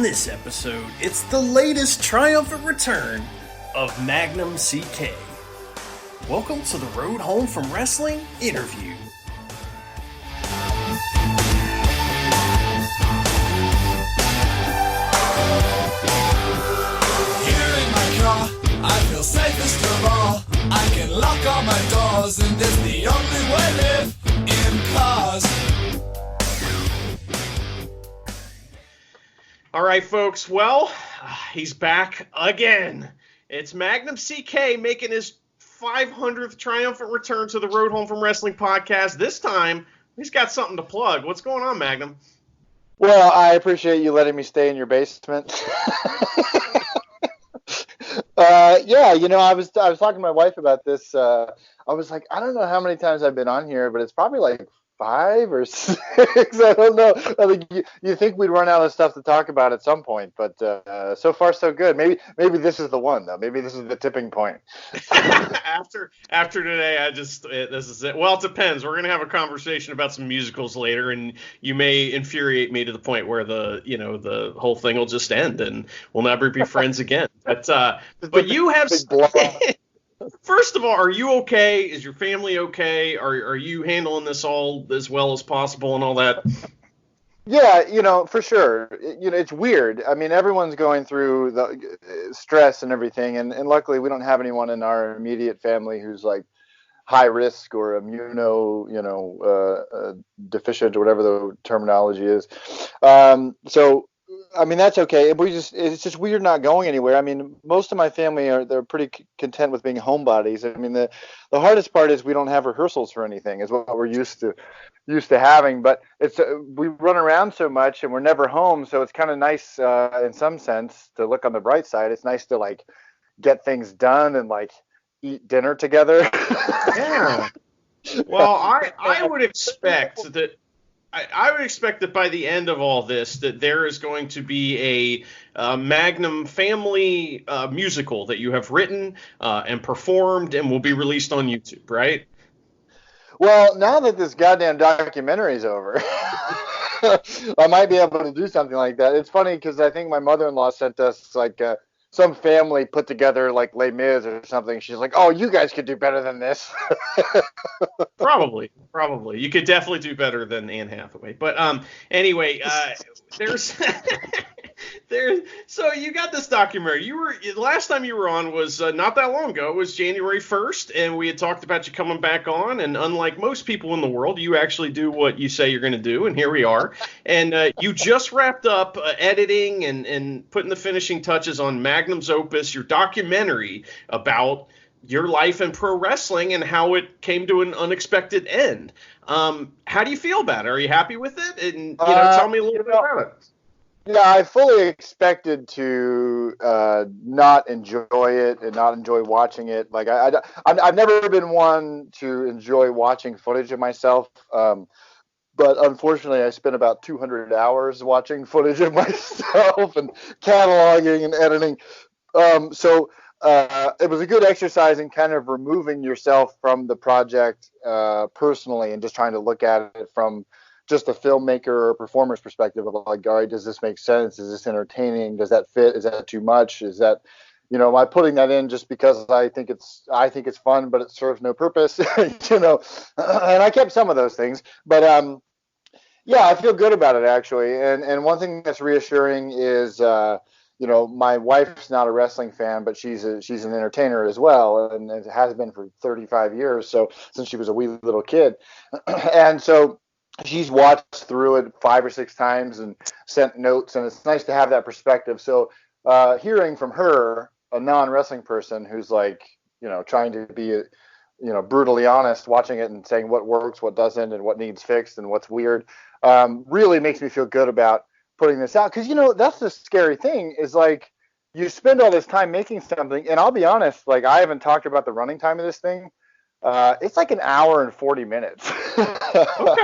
On this episode, it's the latest triumphant return of Magnum CK. Welcome to the Road Home from Wrestling interview. Here in my car, I feel safest of all. I can lock all my doors, and it's the only way I live in cars. All right, folks. Well, he's back again. It's Magnum CK making his 500th triumphant return to the Road Home from Wrestling podcast. This time, he's got something to plug. What's going on, Magnum? Well, I appreciate you letting me stay in your basement. Yeah, I was talking to my wife about this. I was like, I don't know how many times I've been on here, but it's probably like 5 or 6. I don't know. I mean, you think we'd run out of stuff to talk about at some point, but so far so good. Maybe this is the one though. Maybe this is the tipping point. After today, this is it. Well, it depends. We're gonna have a conversation about some musicals later, and you may infuriate me to the point where the whole thing will just end and we'll never be friends again. But you have. First of all, are you okay? Is your family okay? Are you handling this all as well as possible and all that? Yeah, for sure. It's weird. I mean, everyone's going through the stress and everything, and luckily we don't have anyone in our immediate family who's like high risk or deficient or whatever the terminology is. So I mean, that's okay. It's just weird not going anywhere. I mean, most of my family they're pretty content with being homebodies. I mean, the hardest part is we don't have rehearsals for anything, is what we're used to having. But it's we run around so much and we're never home, so it's kind of nice in some sense to look on the bright side. It's nice to like get things done and like eat dinner together. Yeah. Well, I would expect that. I would expect that by the end of all this, that there is going to be a Magnum family musical that you have written and performed and will be released on YouTube, right? Well, now that this goddamn documentary is over, I might be able to do something like that. It's funny because I think my mother-in-law sent us like some family put together like Les Mis or something. She's like, "Oh, you guys could do better than this." Probably. You could definitely do better than Anne Hathaway. But anyway, there's so you got this documentary. The last time you were on was not that long ago. It was January 1st, and we had talked about you coming back on. And unlike most people in the world, you actually do what you say you're going to do, and here we are. And you just wrapped up editing and putting the finishing touches on Magnums Opus, your documentary about your life in pro wrestling and how it came to an unexpected end. How do you feel about it? Are you happy with it? And tell me a little bit about it. Yeah, I fully expected to not enjoy it and not enjoy watching it. Like I've never been one to enjoy watching footage of myself. But unfortunately, I spent about 200 hours watching footage of myself and cataloging and editing. So it was a good exercise in kind of removing yourself from the project personally and just trying to look at it from just a filmmaker or performer's perspective of like, all right, does this make sense? Is this entertaining? Does that fit? Is that too much? Is that, am I putting that in just because I think it's fun, but it serves no purpose, and I kept some of those things, but yeah, I feel good about it actually. And one thing that's reassuring is, my wife's not a wrestling fan, but she's an entertainer as well, and it has been for 35 years. So since she was a wee little kid, and so she's watched through it 5 or 6 times and sent notes, and it's nice to have that perspective. So hearing from her, a non-wrestling person who's like, trying to be, brutally honest, watching it and saying what works, what doesn't, and what needs fixed and what's weird, really makes me feel good about putting this out. Because, that's the scary thing is like you spend all this time making something, and I'll be honest, like I haven't talked about the running time of this thing. It's like 1 hour and 40 minutes. Okay.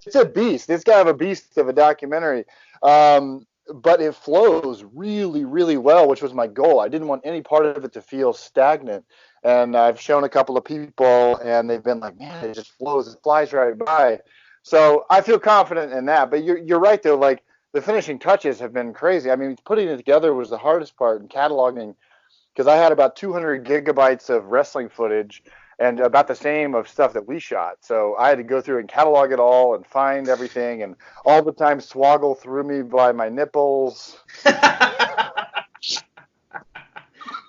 It's a beast. It's kind of a beast of a documentary. But it flows really, really well, which was my goal. I didn't want any part of it to feel stagnant. And I've shown a couple of people, and they've been like, man, it just flows. It flies right by. So I feel confident in that. But you're right, though. Like, the finishing touches have been crazy. I mean, putting it together was the hardest part, and cataloging, because I had about 200 gigabytes of wrestling footage and about the same of stuff that we shot. So I had to go through and catalog it all and find everything, and all the time Swoggle threw me by my nipples.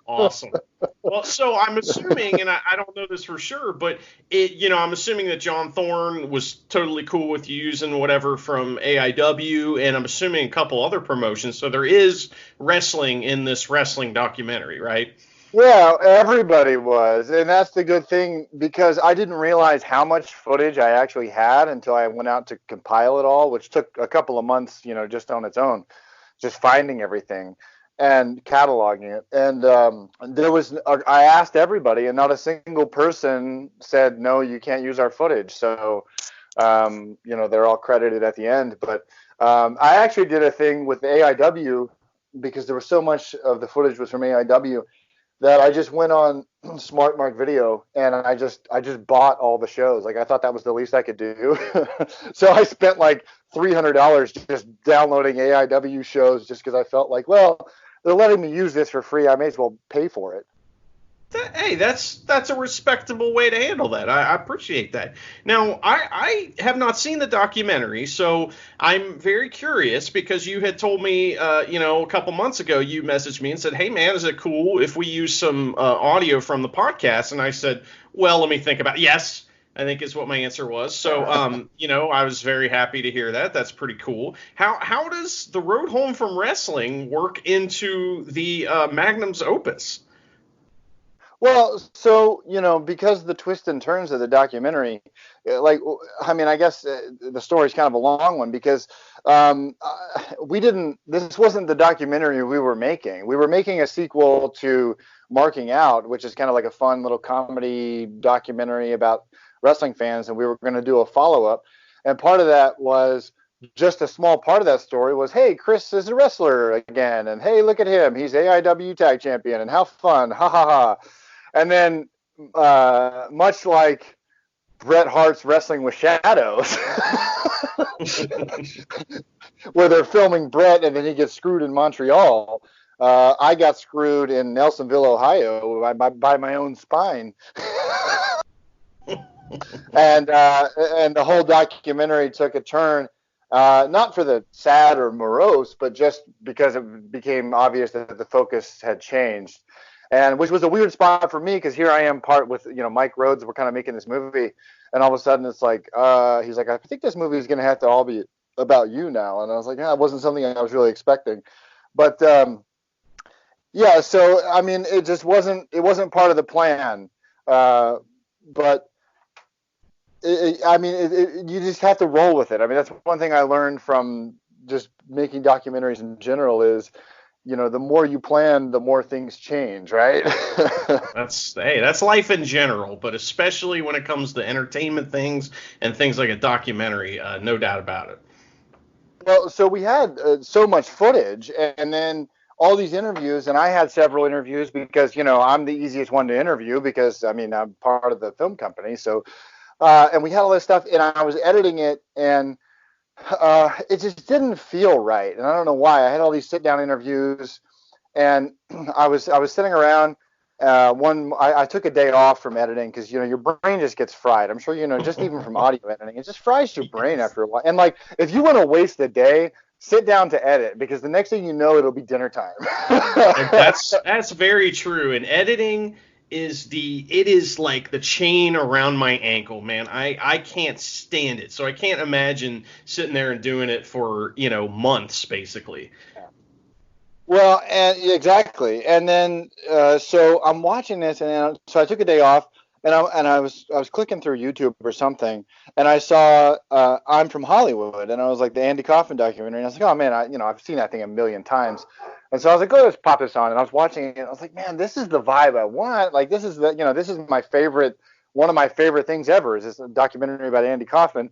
Awesome. Well, so I'm assuming, and I don't know this for sure, but I'm assuming that John Thorne was totally cool with you using whatever from AIW, and I'm assuming a couple other promotions. So there is wrestling in this wrestling documentary, right? Yeah, everybody was. And that's the good thing, because I didn't realize how much footage I actually had until I went out to compile it all, which took a couple of months, just on its own, just finding everything and cataloging it. And I asked everybody, and not a single person said, no, you can't use our footage. So, they're all credited at the end. But I actually did a thing with the AIW, because there was so much of the footage was from AIW, that I just went on Smart Mark Video and I just bought all the shows. Like, I thought that was the least I could do. So I spent like $300 just downloading AIW shows, just because I felt like, well, they're letting me use this for free, I may as well pay for it. Hey, that's a respectable way to handle that. I appreciate that. Now, I have not seen the documentary, so I'm very curious, because you had told me, a couple months ago, you messaged me and said, hey, man, is it cool if we use some audio from the podcast? And I said, well, let me think about it. Yes, I think is what my answer was. So, I was very happy to hear that. That's pretty cool. How does the road home from wrestling work into the Magnums Opus? Well, so, because the twists and turns of the documentary, I guess the story's kind of a long one, because this wasn't the documentary we were making. We were making a sequel to Marking Out, which is kind of like a fun little comedy documentary about wrestling fans, and we were going to do a follow-up. And part of that was, just a small part of that story was, hey, Chris is a wrestler again, and hey, look at him, he's AIW tag champion, and how fun, ha ha ha. And then, much like Bret Hart's Wrestling with Shadows, where they're filming Bret and then he gets screwed in Montreal, I got screwed in Nelsonville, Ohio, by my own spine. And the whole documentary took a turn, not for the sad or morose, but just because it became obvious that the focus had changed. And which was a weird spot for me, because here I am part with, Mike Rhodes. We're kind of making this movie. And all of a sudden it's like, he's like, I think this movie is going to have to all be about you now. And I was like, yeah, it wasn't something I was really expecting. But, yeah, so, I mean, it wasn't part of the plan. But, you just have to roll with it. I mean, that's one thing I learned from just making documentaries in general is, the more you plan, the more things change, right? That's life in general, but especially when it comes to entertainment things and things like a documentary, no doubt about it. Well, so we had so much footage, and then all these interviews, and I had several interviews because, I'm the easiest one to interview because, I'm part of the film company. So, and we had all this stuff, and I was editing it, and it just didn't feel right, and I don't know why. I had all these sit-down interviews, and I was sitting around. I took a day off from editing because your brain just gets fried. I'm sure just even from audio editing, it just fries your brain after a while. And like, if you want to waste a day, sit down to edit, because the next thing you know, it'll be dinner time. That's very true. And editing is like the chain around my ankle, man. I can't stand it. So I can't imagine sitting there and doing it for, months, basically. Well, and exactly. And then, so I'm watching this, and so I took a day off, and I was clicking through YouTube or something, and I saw I'm From Hollywood, and I was like, the Andy Kaufman documentary, and I was like, oh man, I've seen that thing a million times. And so I was like, oh, let's pop this on. And I was watching it, and I was like, man, this is the vibe I want. Like, this is this is my favorite, one of my favorite things ever, is this documentary about Andy Kaufman.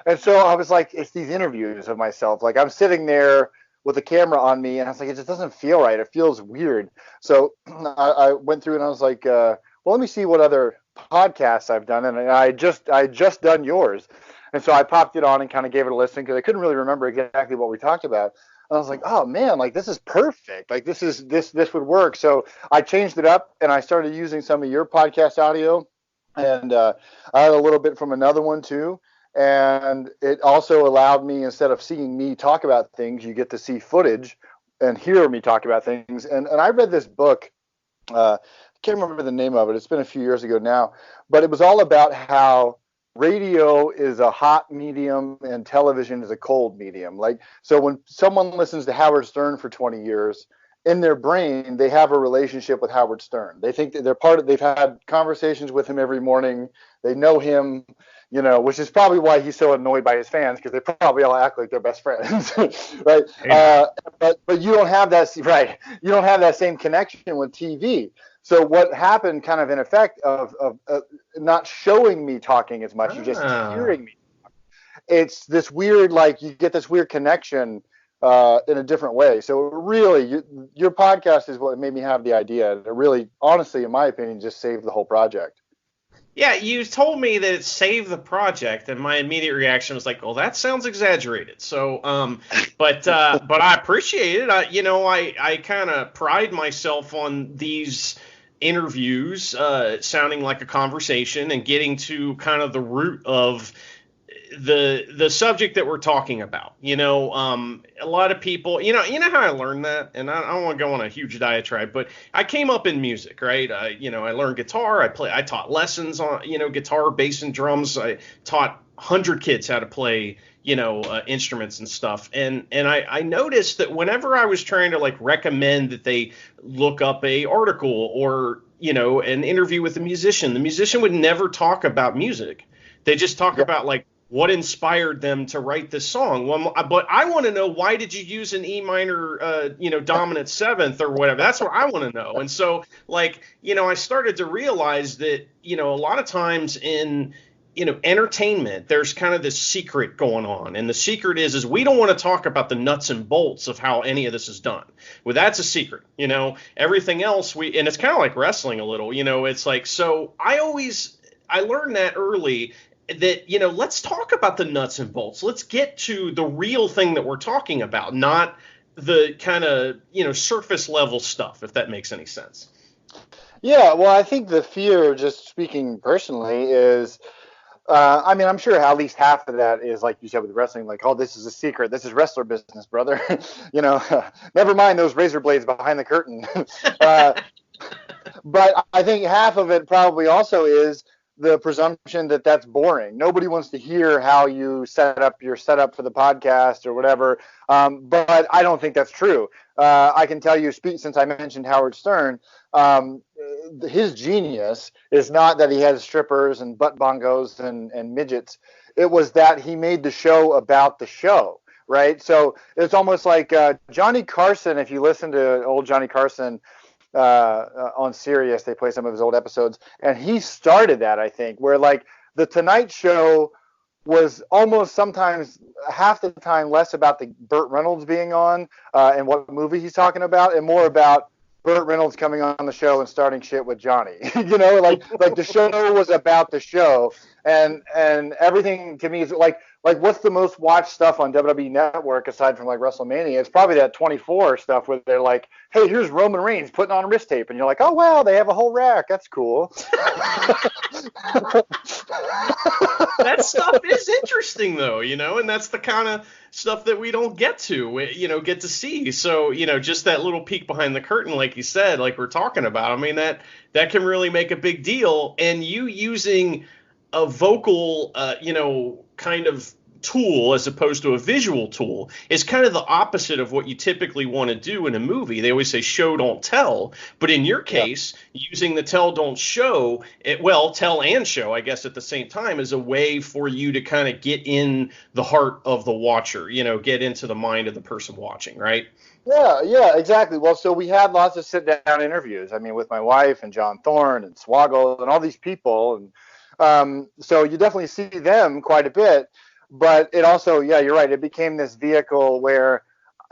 And so I was like, it's these interviews of myself. Like, I'm sitting there with the camera on me, and I was like, it just doesn't feel right. It feels weird. So I went through, and I was like, well, let me see what other podcasts I've done. And I just done yours. And so I popped it on and kind of gave it a listen because I couldn't really remember exactly what we talked about. And I was like, oh man, like this is perfect. Like this would work. So I changed it up and I started using some of your podcast audio, and I had a little bit from another one too. And it also allowed me, instead of seeing me talk about things, you get to see footage and hear me talk about things. And I read this book. I can't remember the name of it. It's been a few years ago now, but it was all about how radio is a hot medium and television is a cold medium. Like, so when someone listens to Howard Stern for 20 years, in their brain, they have a relationship with Howard Stern. They think that they've had conversations with him every morning. They know him, which is probably why he's so annoyed by his fans, because they probably all act like they're best friends, right? But you don't have that, right? You don't have that same connection with TV. So what happened, kind of in effect of not showing me talking as much, you're just hearing me. It's this weird, like, you get this weird connection in a different way. So really, your podcast is what made me have the idea. It really, honestly, in my opinion, just saved the whole project. Yeah, you told me that it saved the project, and my immediate reaction was like, "Oh, that sounds exaggerated." So, but I appreciate it. I kind of pride myself on these interviews sounding like a conversation and getting to kind of the root of the subject that we're talking about. A lot of people, you know how I learned that, and I don't want to go on a huge diatribe, but I came up in music, right? I learned guitar. I taught lessons on, guitar, bass, and drums. I taught 100 kids how to play, instruments and stuff. And I noticed that whenever I was trying to like recommend that they look up a article or, an interview with the musician would never talk about music. They just talk about like what inspired them to write this song. But I want to know, why did you use an E minor, dominant seventh or whatever? That's what I want to know. And so, like, I started to realize that, a lot of times in, entertainment, there's kind of this secret going on. And the secret is we don't want to talk about the nuts and bolts of how any of this is done. Well, that's a secret, everything else and it's kind of like wrestling a little, it's like, so I learned that early, that, let's talk about the nuts and bolts. Let's get to the real thing that we're talking about, not the kind of, surface level stuff, if that makes any sense. Yeah, well, I think the fear, just speaking personally, is, I'm sure at least half of that is, like you said with wrestling, like, oh, this is a secret. This is wrestler business, brother. Never mind those razor blades behind the curtain. But I think half of it probably also is the presumption that that's boring. Nobody wants to hear how you set up your setup for the podcast or whatever. But I don't think that's true. I can tell you, since I mentioned Howard Stern, his genius is not that he had strippers and butt bongos and midgets. It was that he made the show about the show, right? So it's almost like Johnny Carson. If you listen to old Johnny Carson, on Sirius, they play some of his old episodes, and he started that, I think, where like the Tonight Show was almost sometimes half the time less about the Burt Reynolds being on and what movie he's talking about, and more about Burt Reynolds coming on the show and starting shit with Johnny. like the show was about the show, and everything to me is like what's the most watched stuff on WWE Network aside from like WrestleMania? It's probably that 24 stuff where they're like, hey, here's Roman Reigns putting on wrist tape, and you're like, oh wow, they have a whole rack. That's cool. That stuff is interesting though, and that's the kind of stuff that we don't get to see. So, just that little peek behind the curtain, like you said, like we're talking about, I mean, that can really make a big deal. And you using a vocal, kind of tool as opposed to a visual tool is kind of the opposite of what you typically want to do in a movie. They always say show, don't tell. But in your case, using the tell, don't show, tell and show, I guess, at the same time, is a way for you to kind of get in the heart of the watcher, get into the mind of the person watching, right? Yeah, exactly. Well, so we had lots of sit-down interviews. I mean, with my wife and John Thorne and Swoggle and all these people. And so you definitely see them quite a bit. But it also, you're right, it became this vehicle where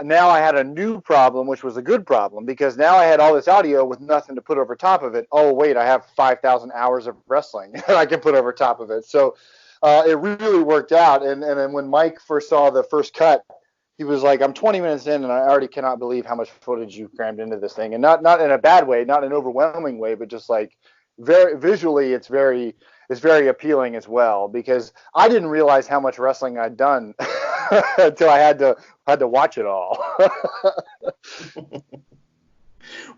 now I had a new problem, which was a good problem, because now I had all this audio with nothing to put over top of it. Oh, wait, I have 5,000 hours of wrestling that I can put over top of it. So it really worked out. And then when Mike first saw the first cut, he was like, I'm 20 minutes in, and I already cannot believe how much footage you crammed into this thing. And not in a bad way, not an overwhelming way, but just like very visually, it's very appealing as well, because I didn't realize how much wrestling I'd done until I had to watch it all.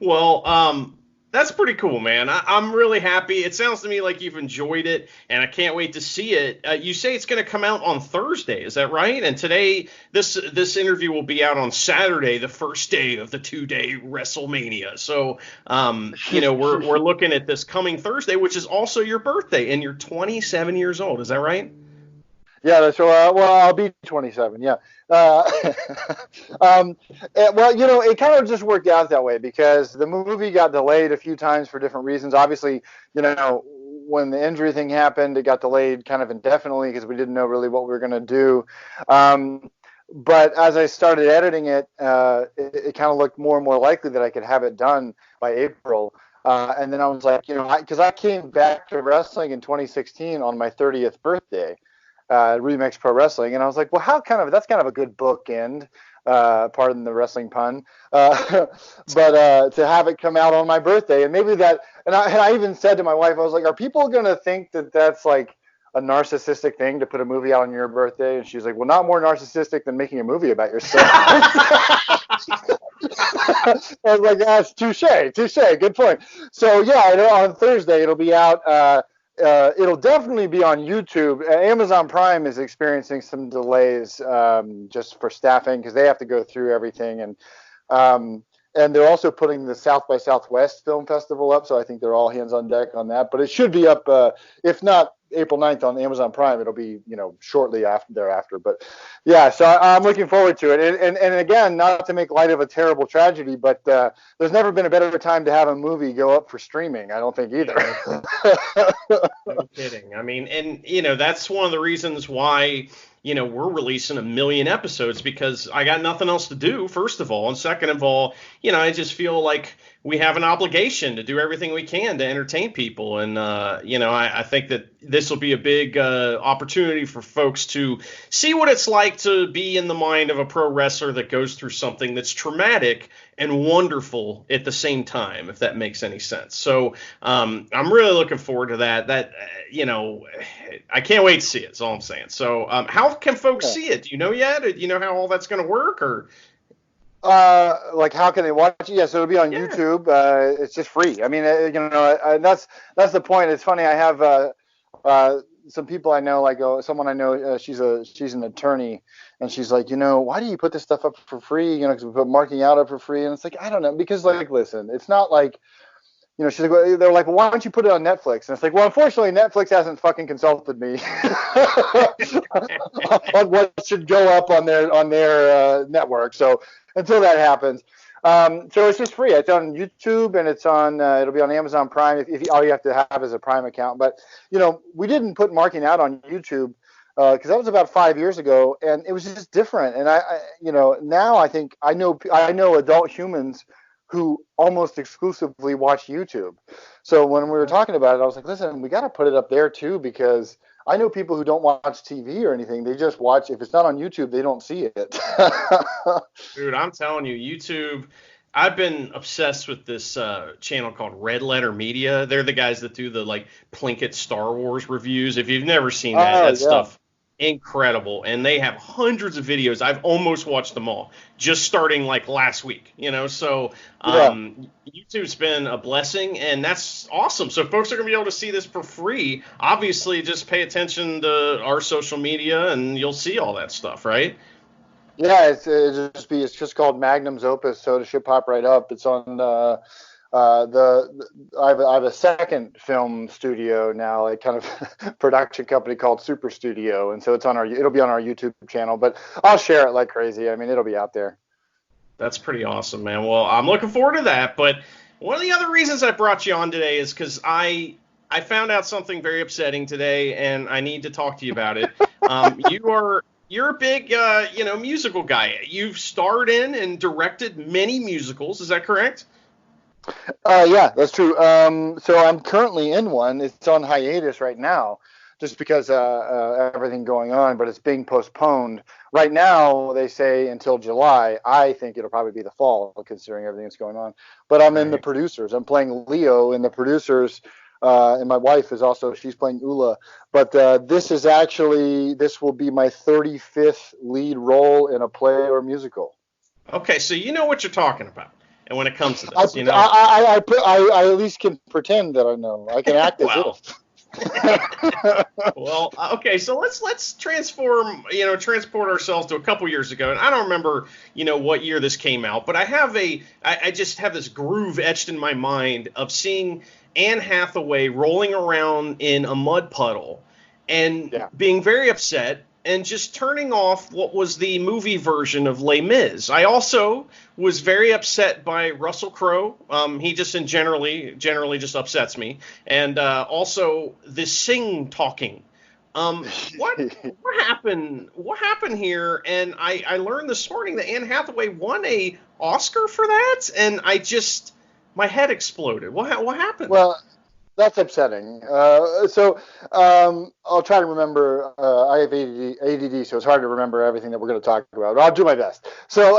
Well, that's pretty cool, man. I'm really happy. It sounds to me like you've enjoyed it, and I can't wait to see it. You say it's going to come out on Thursday, is that right? And today, this interview will be out on Saturday, the first day of the 2-day WrestleMania. So, we're looking at this coming Thursday, which is also your birthday, and you're 27 years old. Is that right? Yeah, so I'll be 27. Yeah. Well, it kind of just worked out that way because the movie got delayed a few times for different reasons. Obviously, when the injury thing happened, it got delayed kind of indefinitely because we didn't know really what we were going to do. But as I started editing it, it kind of looked more and more likely that I could have it done by April. And then I was like, because I came back to wrestling in 2016 on my 30th birthday. Remix Pro Wrestling, and I was like, well, that's kind of a good bookend, pardon the wrestling pun, but to have it come out on my birthday, and maybe that, and I even said to my wife, I was like, are people going to think that that's like a narcissistic thing to put a movie out on your birthday? And she's like, well, not more narcissistic than making a movie about yourself. I was like, that's touche, good point. So yeah, on Thursday it'll be out. It'll definitely be on YouTube. Amazon Prime is experiencing some delays just for staffing because they have to go through everything, and they're also putting the South by Southwest Film Festival up, so I think they're all hands on deck on that. But it should be up, if not April 9th on Amazon Prime, it'll be shortly thereafter. But yeah, so I'm looking forward to it. And again, not to make light of a terrible tragedy, but there's never been a better time to have a movie go up for streaming, I don't think either. No kidding. I mean, and that's one of the reasons why we're releasing 1 million episodes, because I got nothing else to do, first of all. And second of all, I just feel like we have an obligation to do everything we can to entertain people. And, I think that this will be a big opportunity for folks to see what it's like to be in the mind of a pro wrestler that goes through something that's traumatic and wonderful at the same time, if that makes any sense. So I'm really looking forward to that. I can't wait to see it. That's all I'm saying. So how can folks see it? Do you know yet? Do you know how all that's going to work? Or like how can they watch it? Yeah, so it'll be on YouTube. It's just free. I mean, that's the point. It's funny. I have some people I know, like someone I know, she's an attorney, and she's like, why do you put this stuff up for free? Because we put marking out up for free, and it's like, I don't know, because like, listen, it's not like, she's like, they're like, well, why don't you put it on Netflix? And it's like, well, unfortunately, Netflix hasn't fucking consulted me on what should go up on their network. So until that happens, so it's just free. It's on YouTube, and it's on. It'll be on Amazon Prime. If all you have to have is a Prime account. But we didn't put marking out on YouTube because that was about 5 years ago, and it was just different. And I now I think I know adult humans who almost exclusively watch YouTube. So when we were talking about it, I was like, listen, we got to put it up there too, because I know people who don't watch TV or anything. They just watch. If it's not on YouTube, they don't see it. Dude, I'm telling you, YouTube. I've been obsessed with this channel called Red Letter Media. They're the guys that do the Plinkett Star Wars reviews. If you've never seen that stuff, incredible. And they have hundreds of videos. I've almost watched them all, just starting last week. So YouTube's been a blessing, and that's awesome. So folks are gonna be able to see this for free. Obviously, just pay attention to our social media, and you'll see all that stuff, right? Yeah, it's just called Magnums Opus, so it should pop right up. It's on I have a second film studio now, like kind of production company called Super Studio, and so it'll be on our YouTube channel. But I'll share it like crazy. I mean, it'll be out there. That's pretty awesome, man. Well, I'm looking forward to that. But one of the other reasons I brought you on today is because I found out something very upsetting today, and I need to talk to you about it. You're a big, musical guy. You've starred in and directed many musicals. Is that correct? Yeah, that's true. So I'm currently in one. It's on hiatus right now, just because everything going on, but it's being postponed. Right now, they say until July. I think it'll probably be the fall, considering everything that's going on. But I'm in the producers. I'm playing Leo in the producers, and my wife is also, she's playing Ula. But this will be my 35th lead role in a play or musical. Okay, so you know what you're talking about. And when it comes to I this, you know, I at least can pretend that I know. I can act as if. Well, okay, so let's transport ourselves to a couple years ago, and I don't remember, what year this came out, but I just have this groove etched in my mind of seeing Anne Hathaway rolling around in a mud puddle and being very upset and just turning off what was the movie version of Les Mis. I also was very upset by Russell Crowe. He just generally just upsets me. And also the sing talking. What happened? What happened here? And I learned this morning that Anne Hathaway won a Oscar for that, and my head exploded. What happened? Well, that's upsetting. So I'll try to remember. I have ADD, so it's hard to remember everything that we're going to talk about. But I'll do my best. So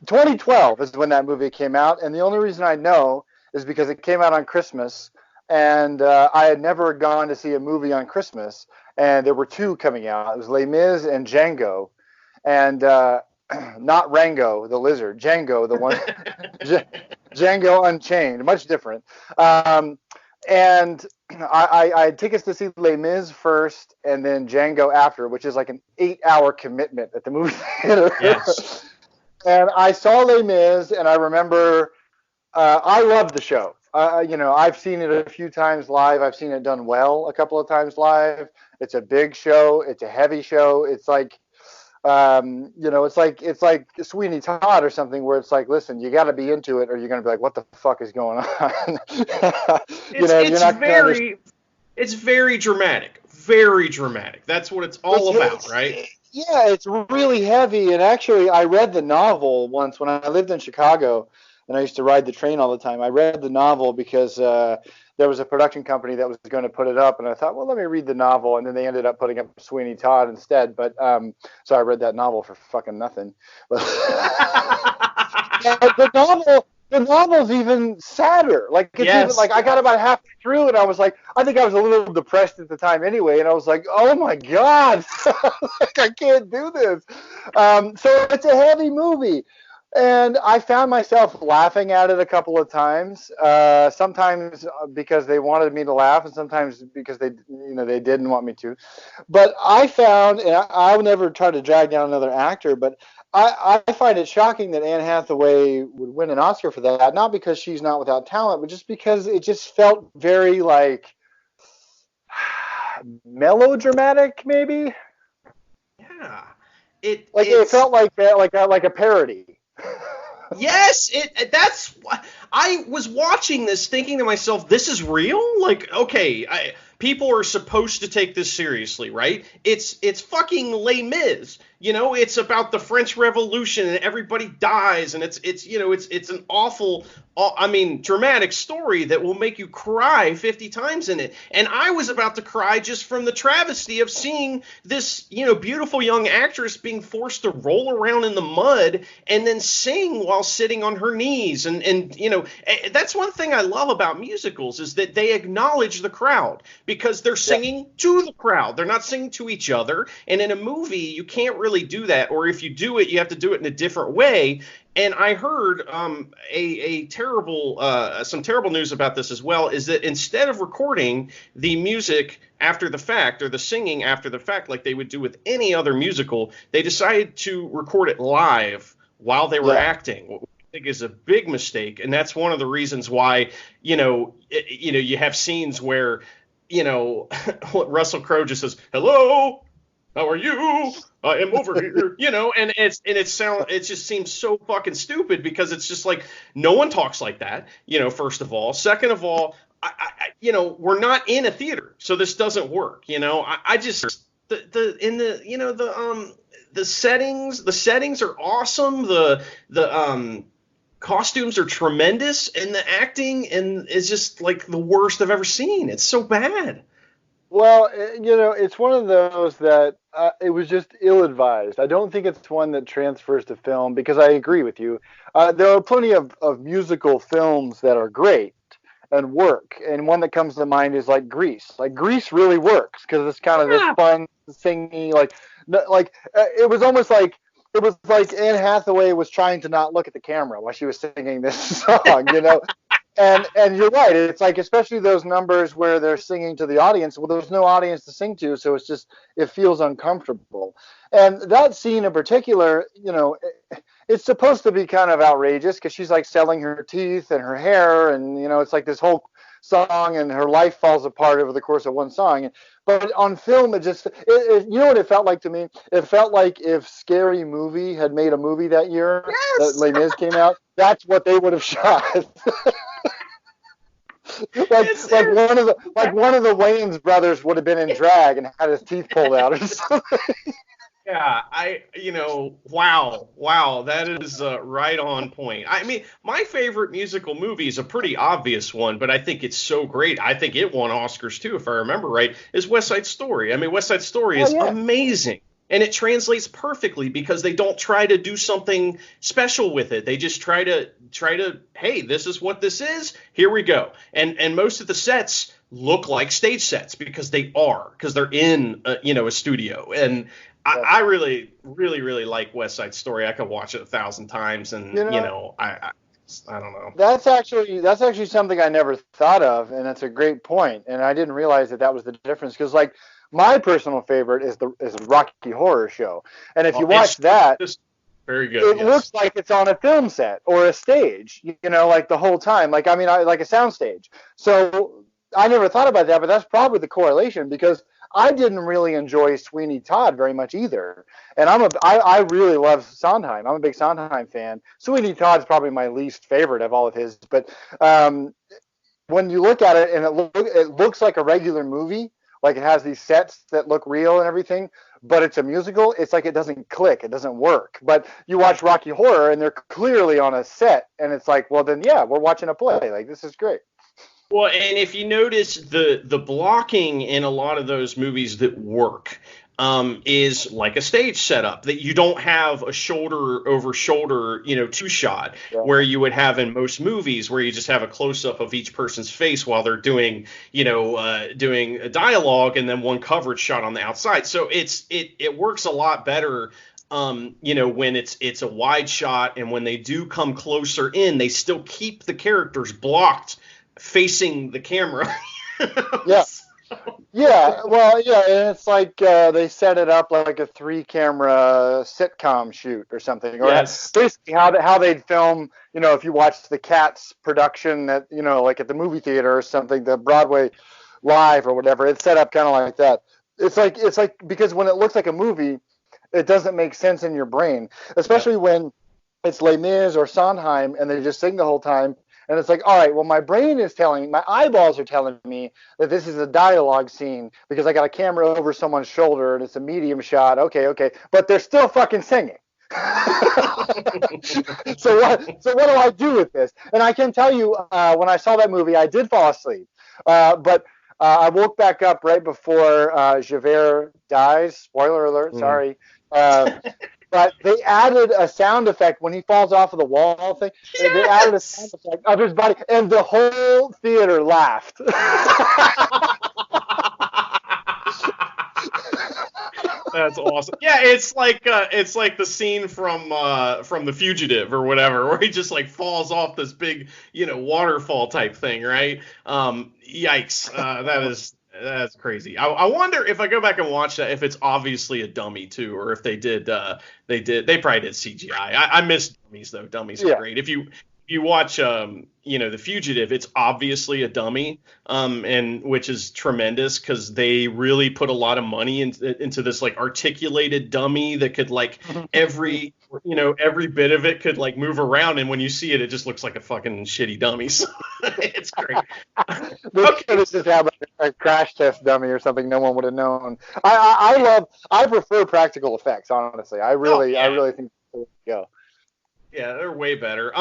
2012 is when that movie came out, and the only reason I know is because it came out on Christmas, and I had never gone to see a movie on Christmas, and there were two coming out. It was Les Mis and Django, and not Rango the lizard, Django the one, Django Unchained, much different. And I had tickets to see Les Mis first and then Django after, which is like an 8-hour commitment at the movie theater. Yes. And I saw Les Mis, and I remember I loved the show. I've seen it a few times live. I've seen it done well a couple of times live. It's a big show. It's a heavy show. It's like, it's like Sweeney Todd or something, where it's like, listen, you got to be into it, or you're gonna be like, what the fuck is going on? It's very dramatic, very dramatic. That's what it's all about, right? Yeah, it's really heavy. And actually, I read the novel once when I lived in Chicago, and I used to ride the train all the time. I read the novel because there was a production company that was going to put it up, and I thought, well, let me read the novel, and then they ended up putting up Sweeney Todd instead. But so I read that novel for fucking nothing. But the novel's even sadder. Like it's even like I got about halfway through, and I was like, I think I was a little depressed at the time anyway, and I was like, oh my god, like I can't do this. So it's a heavy movie. And I found myself laughing at it a couple of times, sometimes because they wanted me to laugh, and sometimes because they didn't want me to. But I found, and I'll never try to drag down another actor, but I find it shocking that Anne Hathaway would win an Oscar for that, not because she's not without talent, but just because it just felt very like melodramatic, maybe. Yeah, it felt like a parody. Yes, that's why I was watching this thinking to myself, this is real? Like, okay, people are supposed to take this seriously, right? It's fucking Les Mis. It's about the French Revolution and everybody dies, and it's an awful, dramatic story that will make you cry 50 times in it. And I was about to cry just from the travesty of seeing this, beautiful young actress being forced to roll around in the mud and then sing while sitting on her knees. And that's one thing I love about musicals, is that they acknowledge the crowd, because they're singing to the crowd. They're not singing to each other. And in a movie, you can't really do that, or if you do it, you have to do it in a different way. And I heard some terrible news about this as well, is that instead of recording the music after the fact, or the singing after the fact, like they would do with any other musical, they decided to record it live while they were acting, what I think is a big mistake. And that's one of the reasons why, you have scenes where, Russell Crowe just says, "Hello, how are you? I am over here," and it just seems so fucking stupid, because it's just like, no one talks like that, first of all. Second of all, we're not in a theater, so this doesn't work. I just the settings are awesome. The costumes are tremendous, and the acting is just like the worst I've ever seen. It's so bad. Well, it's one of those that it was just ill-advised. I don't think it's one that transfers to film because I agree with you. There are plenty of musical films that are great and work, and one that comes to mind is like Grease. Like Grease really works because it's kind of this fun, singy, it was almost like it was like Anne Hathaway was trying to not look at the camera while she was singing this song. And you're right. It's like, especially those numbers where they're singing to the audience. Well, there's no audience to sing to, so it feels uncomfortable. And that scene in particular, it's supposed to be kind of outrageous because she's like selling her teeth and her hair, and it's like this whole song, and her life falls apart over the course of one song. But on film, you know what it felt like to me? It felt like if Scary Movie had made a movie that year, that Les Mis came out. That's what they would have shot. like one of the Wayans brothers would have been in drag and had his teeth pulled out or something. Yeah, wow, that is right on point. I mean, my favorite musical movie is a pretty obvious one, but I think it's so great. I think it won Oscars too, if I remember right, is West Side Story. I mean, West Side Story is amazing. And it translates perfectly because they don't try to do something special with it. They just try to, hey, this is what this is. Here we go. And most of the sets look like stage sets because they're in a studio. And I really, really, really like West Side Story. I could watch it 1,000 times, and I don't know. That's actually something I never thought of, and that's a great point. And I didn't realize that was the difference because my personal favorite is the Rocky Horror Show, and if you watch that, very good. It looks like it's on a film set or a stage, like the whole time. Like like a sound stage. So I never thought about that, but that's probably the correlation because I didn't really enjoy Sweeney Todd very much either, and I really love Sondheim. I'm a big Sondheim fan. Sweeney Todd's probably my least favorite of all of his, but when you look at it and it looks like a regular movie. Like it has these sets that look real and everything, but it's a musical. It's like it doesn't click. It doesn't work. But you watch Rocky Horror and they're clearly on a set, and it's like, well, then yeah, we're watching a play. Like this is great. Well, and if you notice the blocking in a lot of those movies that work is like a stage setup that you don't have a shoulder over shoulder, two shot where you would have in most movies where you just have a close up of each person's face while they're doing a dialogue and then one coverage shot on the outside. So it works a lot better. When it's a wide shot, and when they do come closer in, they still keep the characters blocked facing the camera. Yeah, well, and it's like they set it up like a 3-camera sitcom shoot or something. Or basically how they'd film, if you watch the Cats production at, like at the movie theater or something, the Broadway Live or whatever, it's set up kind of like that. It's like because when it looks like a movie, it doesn't make sense in your brain, especially when it's Les Mis or Sondheim and they just sing the whole time. And it's like, all right, well, my eyeballs are telling me that this is a dialogue scene because I got a camera over someone's shoulder and it's a medium shot. Okay. But they're still fucking singing. So what do I do with this? And I can tell you, when I saw that movie, I did fall asleep. But I woke back up right before Javert dies. Spoiler alert, sorry. But they added a sound effect when he falls off of the wall thing. Yes! They added a sound effect of his body, and the whole theater laughed. That's awesome. Yeah, it's like the scene from The Fugitive or whatever, where he just like falls off this big waterfall type thing, right? Yikes! That's crazy. I wonder if I go back and watch that if it's obviously a dummy too, or if they probably did CGI. I miss dummies though. Dummies are great. If you watch The Fugitive, it's obviously a dummy, and which is tremendous because they really put a lot of money into this like articulated dummy that could like every bit of it could like move around, and when you see it, it just looks like a fucking shitty dummy. So it's great. Okay. This is how a crash test dummy or something no one would have known. I prefer practical effects, honestly. I really think that's the way to go. Yeah, they're way better.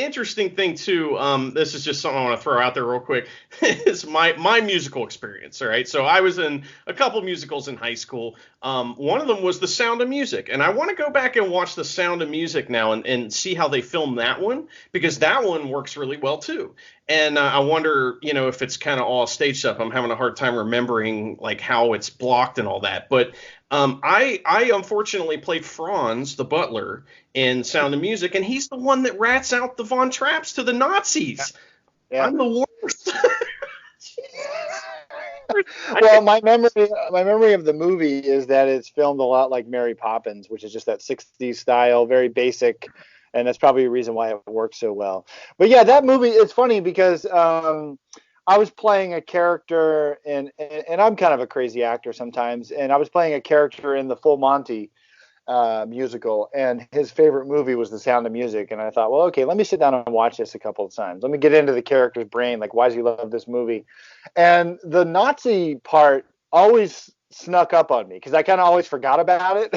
interesting thing too. This is just something I want to throw out there real quick. Is my musical experience. All right, so I was in a couple musicals in high school. One of them was The Sound of Music, and I want to go back and watch The Sound of Music now and see how they filmed that one, because that one works really well too. And I wonder, if it's kind of all stage stuff. I'm having a hard time remembering like how it's blocked and all that. But I unfortunately played Franz, the butler, in Sound of Music, and he's the one that rats out the Von Trapps to the Nazis. Yeah. I'm the worst. Well, my memory of the movie is that it's filmed a lot like Mary Poppins, which is just that 60s style, very basic, and that's probably a reason why it works so well. But yeah, that movie, it's funny because I was playing a character, and I'm kind of a crazy actor sometimes, and I was playing a character in the Full Monty musical, and his favorite movie was The Sound of Music, and I thought, well, okay, let me sit down and watch this a couple of times. Let me get into the character's brain, like, why does he love this movie? And the Nazi part always snuck up on me, because I kind of always forgot about it.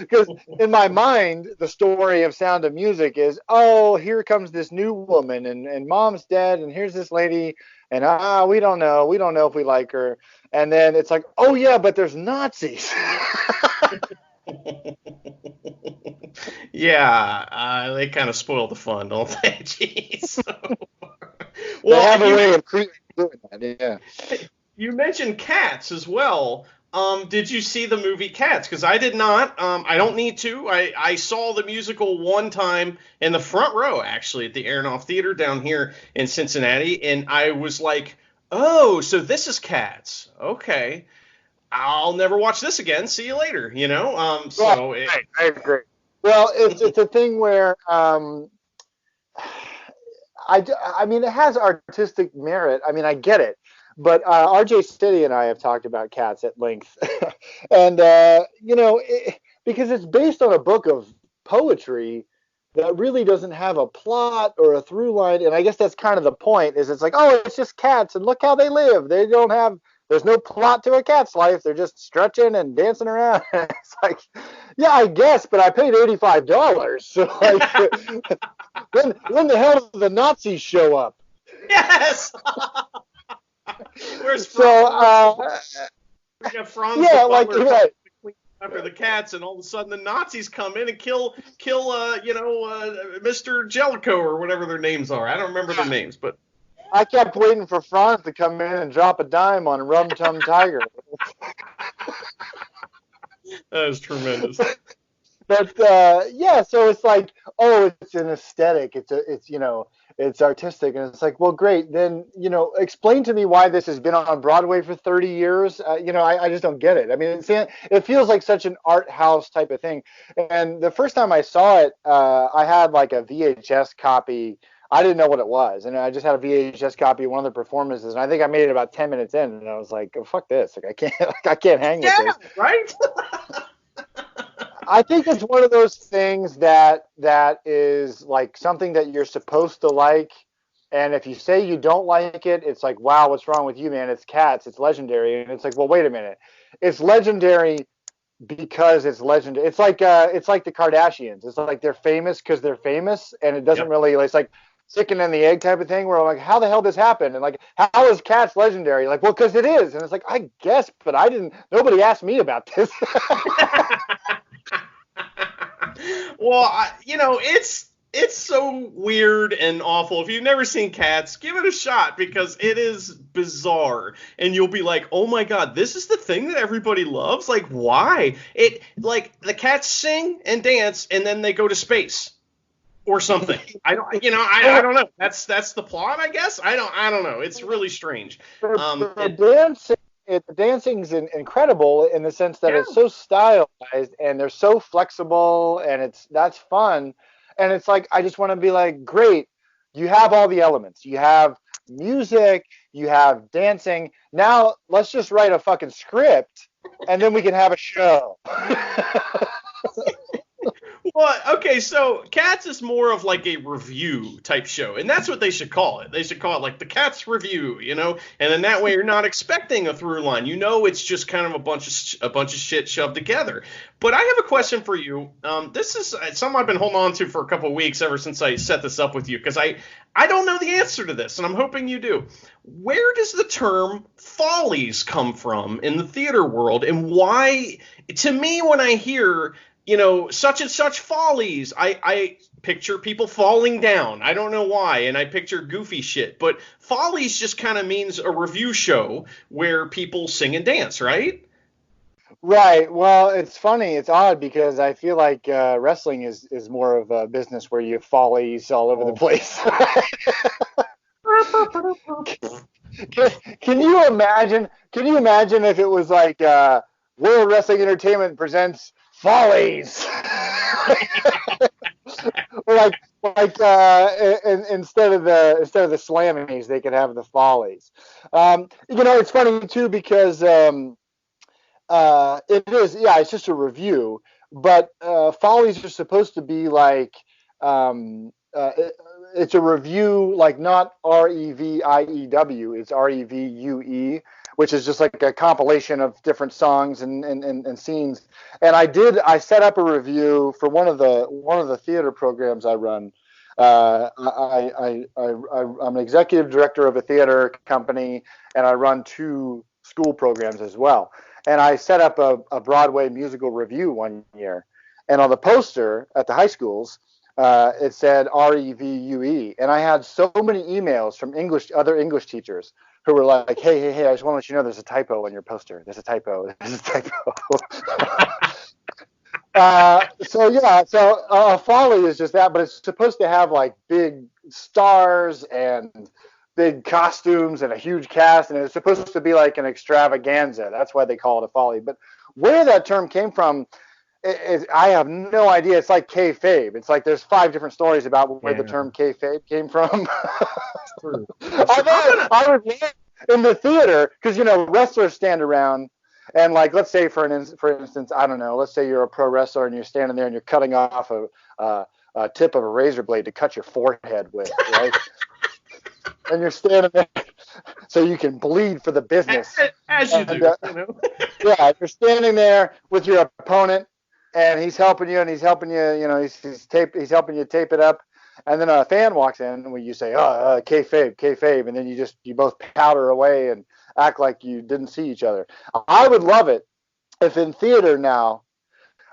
Because in my mind, the story of Sound of Music is, oh, here comes this new woman, and mom's dead, and here's this lady, and we don't know if we like her. And then it's like, oh yeah, but there's Nazis. Yeah, they kind of spoil the fun, don't they? Jeez. Well, they have a way of doing that, yeah. You mentioned Cats as well. Did you see the movie Cats? Because I did not. I don't need to. I saw the musical one time in the front row, actually, at the Aronoff Theater down here in Cincinnati, and I was like, oh, so this is Cats. Okay. I'll never watch this again. See you later, So right, I agree. Well, it's a thing where I mean, it has artistic merit. I mean, I get it. But R.J. Steady and I have talked about Cats at length. And, because it's based on a book of poetry that really doesn't have a plot or a through line. And I guess that's kind of the point, is it's like, oh, it's just cats, and look how they live. There's no plot to a cat's life. They're just stretching and dancing around. It's like, yeah, I guess, but I paid $85. So, like, when the hell did the Nazis show up? Yes. Where's Franz? So, we got Franz, yeah, the like, right. After the cats, and all of a sudden the Nazis come in and kill Mr. Jellicoe or whatever their names are. I don't remember their names, but I kept waiting for Franz to come in and drop a dime on Rum Tum Tiger. That is tremendous. But yeah, so it's like, oh, it's an aesthetic. It's artistic, and it's like, well, great. Then explain to me why this has been on Broadway for 30 years. I just don't get it. I mean, it feels like such an art house type of thing. And the first time I saw it, I had like a VHS copy. I didn't know what it was, and I just had a VHS copy of one of the performances, and I think I made it about 10 minutes in, and I was like, oh, fuck this. Like, I can't hang with this. Right? I think it's one of those things that is like something that you're supposed to like, and if you say you don't like it, it's like, wow, what's wrong with you, man? It's Cats, it's legendary, and it's like, well, wait a minute, it's legendary because it's legendary. It's like the Kardashians. It's like they're famous because they're famous, and it doesn't really. It's like chicken and the egg type of thing, where I'm like, how the hell this happened? And like, how is Cats legendary? Like, well, because it is, and it's like, I guess, but I didn't. Nobody asked me about this. Well, it's so weird and awful. If you've never seen Cats, give it a shot, because it is bizarre, and you'll be like, oh my god, this is the thing that everybody loves. Like, why? It, like, the cats sing and dance, and then they go to space or something. I don't know. That's the plot, I guess. I don't know. It's really strange. The dancing's incredible in the sense that it's so stylized, and they're so flexible, and that's fun. And it's like, I just want to be like, great, you have all the elements. You have music, you have dancing. Now let's just write a fucking script, and then we can have a show. Well, Well, okay, so Cats is more of like a review type show, and that's what they should call it. They should call it like the Cats review, and then that way you're not expecting a through line. It's just kind of a bunch of shit shoved together. But I have a question for you. This is something I've been holding on to for a couple of weeks ever since I set this up with you, because I don't know the answer to this, and I'm hoping you do. Where does the term follies come from in the theater world, and why? To me, when I hear such and such follies, I picture people falling down. I don't know why, and I picture goofy shit. But follies just kind of means a review show where people sing and dance, right? Right. Well, it's funny. It's odd because I feel like wrestling is more of a business where you have follies all over the place. Can you imagine? Can you imagine if it was like World Wrestling Entertainment presents Follies? Or instead of the Slammies, they could have the Follies. It's funny too because it is, it's just a review, but Follies are supposed to be like it's a review, like not REVIEW, it's REVUE, which is just like a compilation of different songs and scenes. And I set up a review for one of the theater programs I run. I'm an executive director of a theater company, and I run 2 school programs as well. And I set up a Broadway musical review one year, and on the poster at the high schools, it said REVUE, and I had so many emails from other English teachers who were like, hey, I just want to let you know there's a typo in your poster. There's a typo. So folly is just that, but it's supposed to have like big stars and big costumes and a huge cast, and it's supposed to be like an extravaganza. That's why they call it a folly. But where that term came from, I have no idea. It's like kayfabe. It's like there's 5 different stories about where the term kayfabe came from. I was in the theater because wrestlers stand around, and like let's say for instance, I don't know. Let's say you're a pro wrestler and you're standing there and you're cutting off a tip of a razor blade to cut your forehead with, right? And you're standing there so you can bleed for the business. As you do. Yeah, you're standing there with your opponent, and he's helping you, he's helping you tape it up, and then a fan walks in, where you say, kayfabe, and then you both powder away and act like you didn't see each other. I would love it if in theater now,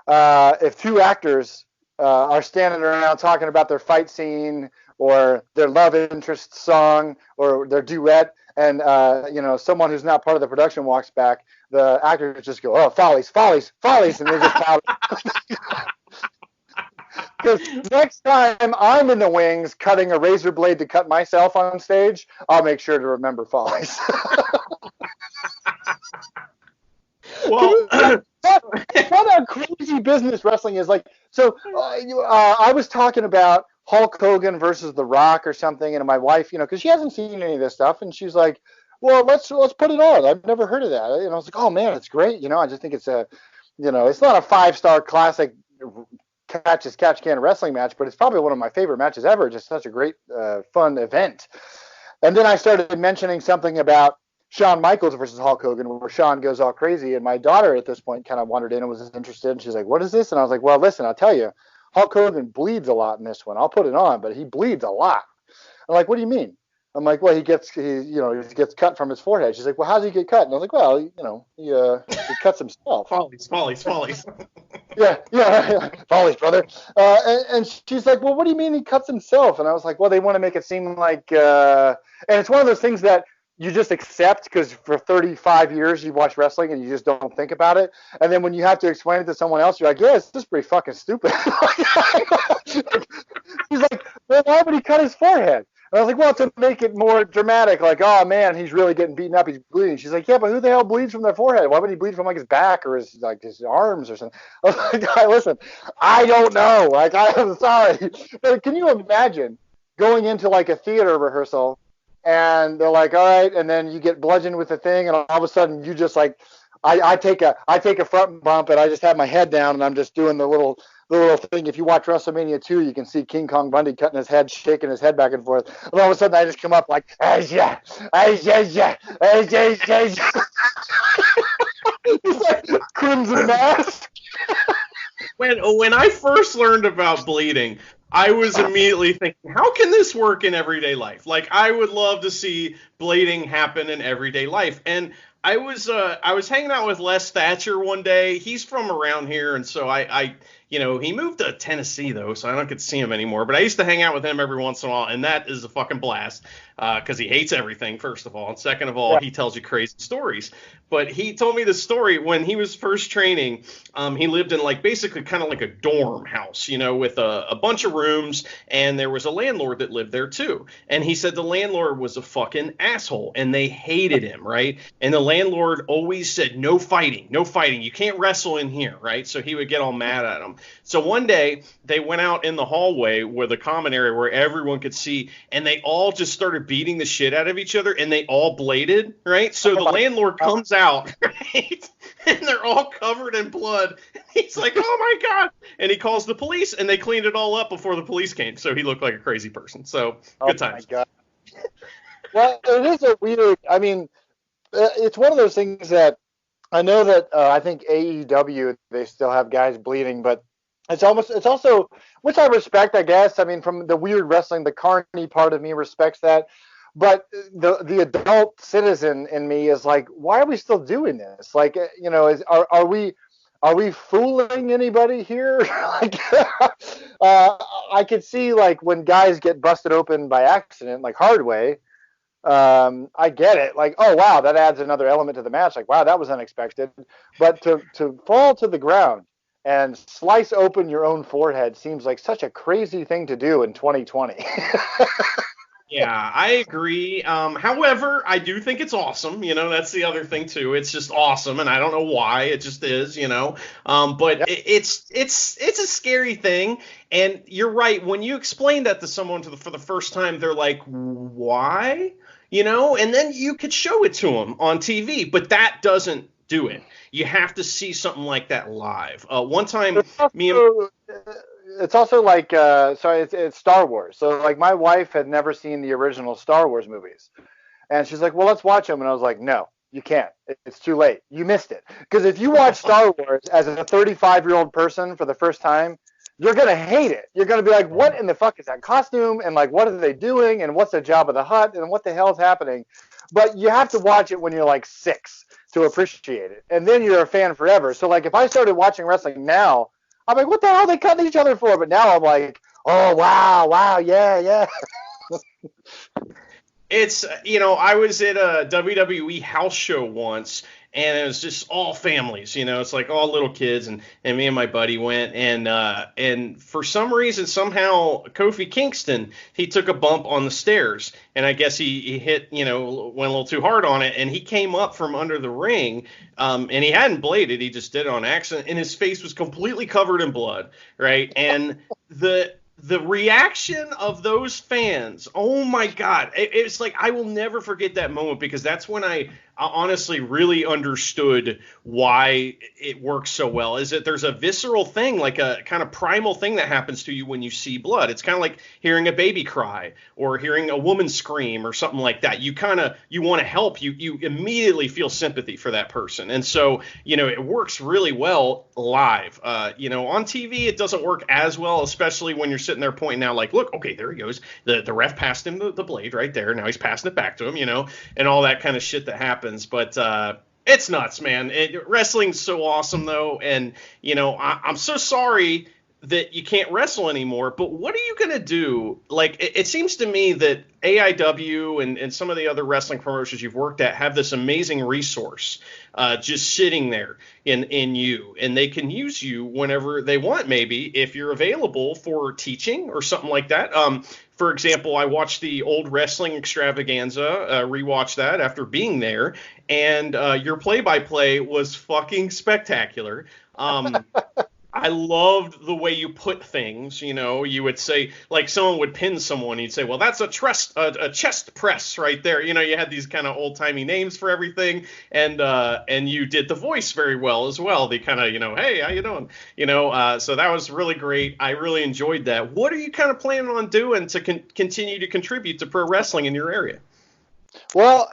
if 2 actors are standing around talking about their fight scene or their love interest song or their duet, and someone who's not part of the production walks back, the actors just go, oh, follies, and they just powder. Because next time I'm in the wings cutting a razor blade to cut myself on stage, I'll make sure to remember follies. Well, what a crazy business wrestling is. Like, so I was talking about Hulk Hogan versus The Rock or something, and my wife, because she hasn't seen any of this stuff, and she's like, well, let's put it on. I've never heard of that. And I was like, oh man, it's great. I just think it's it's not a 5-star classic catch can wrestling match, but it's probably one of my favorite matches ever. Just such a great, fun event. And then I started mentioning something about Shawn Michaels versus Hulk Hogan, where Shawn goes all crazy. And my daughter at this point kind of wandered in and was interested. And she's like, what is this? And I was like, well, listen, I'll tell you, Hulk Hogan bleeds a lot in this one. I'll put it on, but he bleeds a lot. I'm like, what do you mean? I'm like, well, he gets cut from his forehead. She's like, well, how does he get cut? And I was like, well, he cuts himself. Follies. Yeah, follies, brother. And she's like, well, what do you mean he cuts himself? And I was like, well, they want to make it seem like, and it's one of those things that you just accept because for 35 years you've watched wrestling and you just don't think about it. And then when you have to explain it to someone else, you're like, yeah, this is pretty fucking stupid. He's like, well, why would he cut his forehead? And I was like, well, to make it more dramatic, like, oh man, he's really getting beaten up, he's bleeding. She's like, yeah, but who the hell bleeds from their forehead? Why would he bleed from like his back or his arms or something? I was like, listen, I don't know. Like, I'm sorry. But can you imagine going into like a theater rehearsal and they're like, all right, and then you get bludgeoned with the thing, and all of a sudden you just like, I take a front bump and I just have my head down and I'm just doing the little the little thing. If you watch WrestleMania 2, you can see King Kong Bundy cutting his head, shaking his head back and forth. And all of a sudden, I just come up like, it's like Crimson Mask. When I first learned about bleeding, I was immediately thinking, how can this work in everyday life? Like, I would love to see bleeding happen in everyday life. And I was hanging out with Les Thatcher one day. He's from around here, and so I he moved to Tennessee though, so I don't get to see him anymore. But I used to hang out with him every once in a while, and that is a fucking blast because he hates everything, first of all, and second of all, he tells you crazy stories. But he told me the story when he was first training. He lived in like basically kind of like a dorm house, with a bunch of rooms, and there was a landlord that lived there too. And he said the landlord was a fucking asshole, and they hated him, right? And the landlord always said, no fighting, you can't wrestle in here, right? So he would get all mad at him. So one day they went out in the hallway where the common area where everyone could see, and they all just started beating the shit out of each other, and they all bladed, right? So the landlord comes out, right? And they're all covered in blood. He's like, oh my God. And he calls the police, and they cleaned it all up before the police came. So he looked like a crazy person. So good times. Oh my God. Well, it is a weird, I mean, it's one of those things that I know that I think AEW, they still have guys bleeding, but it's also, which I respect, I guess. I mean, from the weird wrestling, the carny part of me respects that. But the adult citizen in me is like, why are we still doing this? Like, are we fooling anybody here? Like, I could see like when guys get busted open by accident, like hard way. I get it. Like, oh wow, that adds another element to the match. Like, wow, that was unexpected. But to fall to the ground and slice open your own forehead seems like such a crazy thing to do in 2020. Yeah, I agree. However, I do think it's awesome. That's the other thing too. It's just awesome, and I don't know why. It just is. But yep. It's a scary thing. And you're right. When you explain that to someone for the first time, they're like, why? And then you could show it to them on TV, but that doesn't do it. You have to see something like that live. One time, it's also like, it's Star Wars. So like my wife had never seen the original Star Wars movies. And she's like, well, let's watch them. And I was like, no, you can't. It's too late. You missed it. Because if you watch Star Wars as a 35-year-old person for the first time, you're going to hate it. You're going to be like, what in the fuck is that costume? And like, what are they doing? And what's the Jabba the Hutt? And what the hell is happening? But you have to watch it when you're like 6 to appreciate it. And then you're a fan forever. So like if I started watching wrestling now, I'm like, what the hell are they cutting each other for? But now I'm like, oh, wow, yeah. It's, I was at a WWE house show once, and it was just all families, it's like all little kids, and me and my buddy went, and for some reason, somehow, Kofi Kingston, he took a bump on the stairs, and I guess he hit, went a little too hard on it, and he came up from under the ring, and he hadn't bladed, he just did it on accident, and his face was completely covered in blood, right, and the reaction of those fans, oh my God, it's like I will never forget that moment, because that's when I honestly really understood why it works so well. Is that there's a visceral thing, like a kind of primal thing that happens to you when you see blood. It's kind of like hearing a baby cry or hearing a woman scream or something like that. You want to help. You immediately feel sympathy for that person. And so, it works really well live. On TV, it doesn't work as well, especially when you're sitting there pointing out like, look, okay, there he goes. The ref passed him the blade right there. Now he's passing it back to him, and all that kind of shit that happens. But it's nuts, man. Wrestling's so awesome, though. And, I'm so sorry that you can't wrestle anymore. But what are you going to do? Like, it seems to me that AIW and some of the other wrestling promotions you've worked at have this amazing resource just sitting there in you. And they can use you whenever they want, maybe, if you're available for teaching or something like that. For example, I watched the old wrestling extravaganza, rewatched that after being there, and your play-by-play was fucking spectacular. I loved the way you put things. You know, you would say, like, someone would pin someone, you'd say, well, that's a chest press right there. You know, you had these kind of old timey names for everything, and you did the voice very well as well. The kind of, you know, hey, how you doing? You know, so that was really great. I really enjoyed that. What are you kind of planning on doing to continue to contribute to pro wrestling in your area? Well,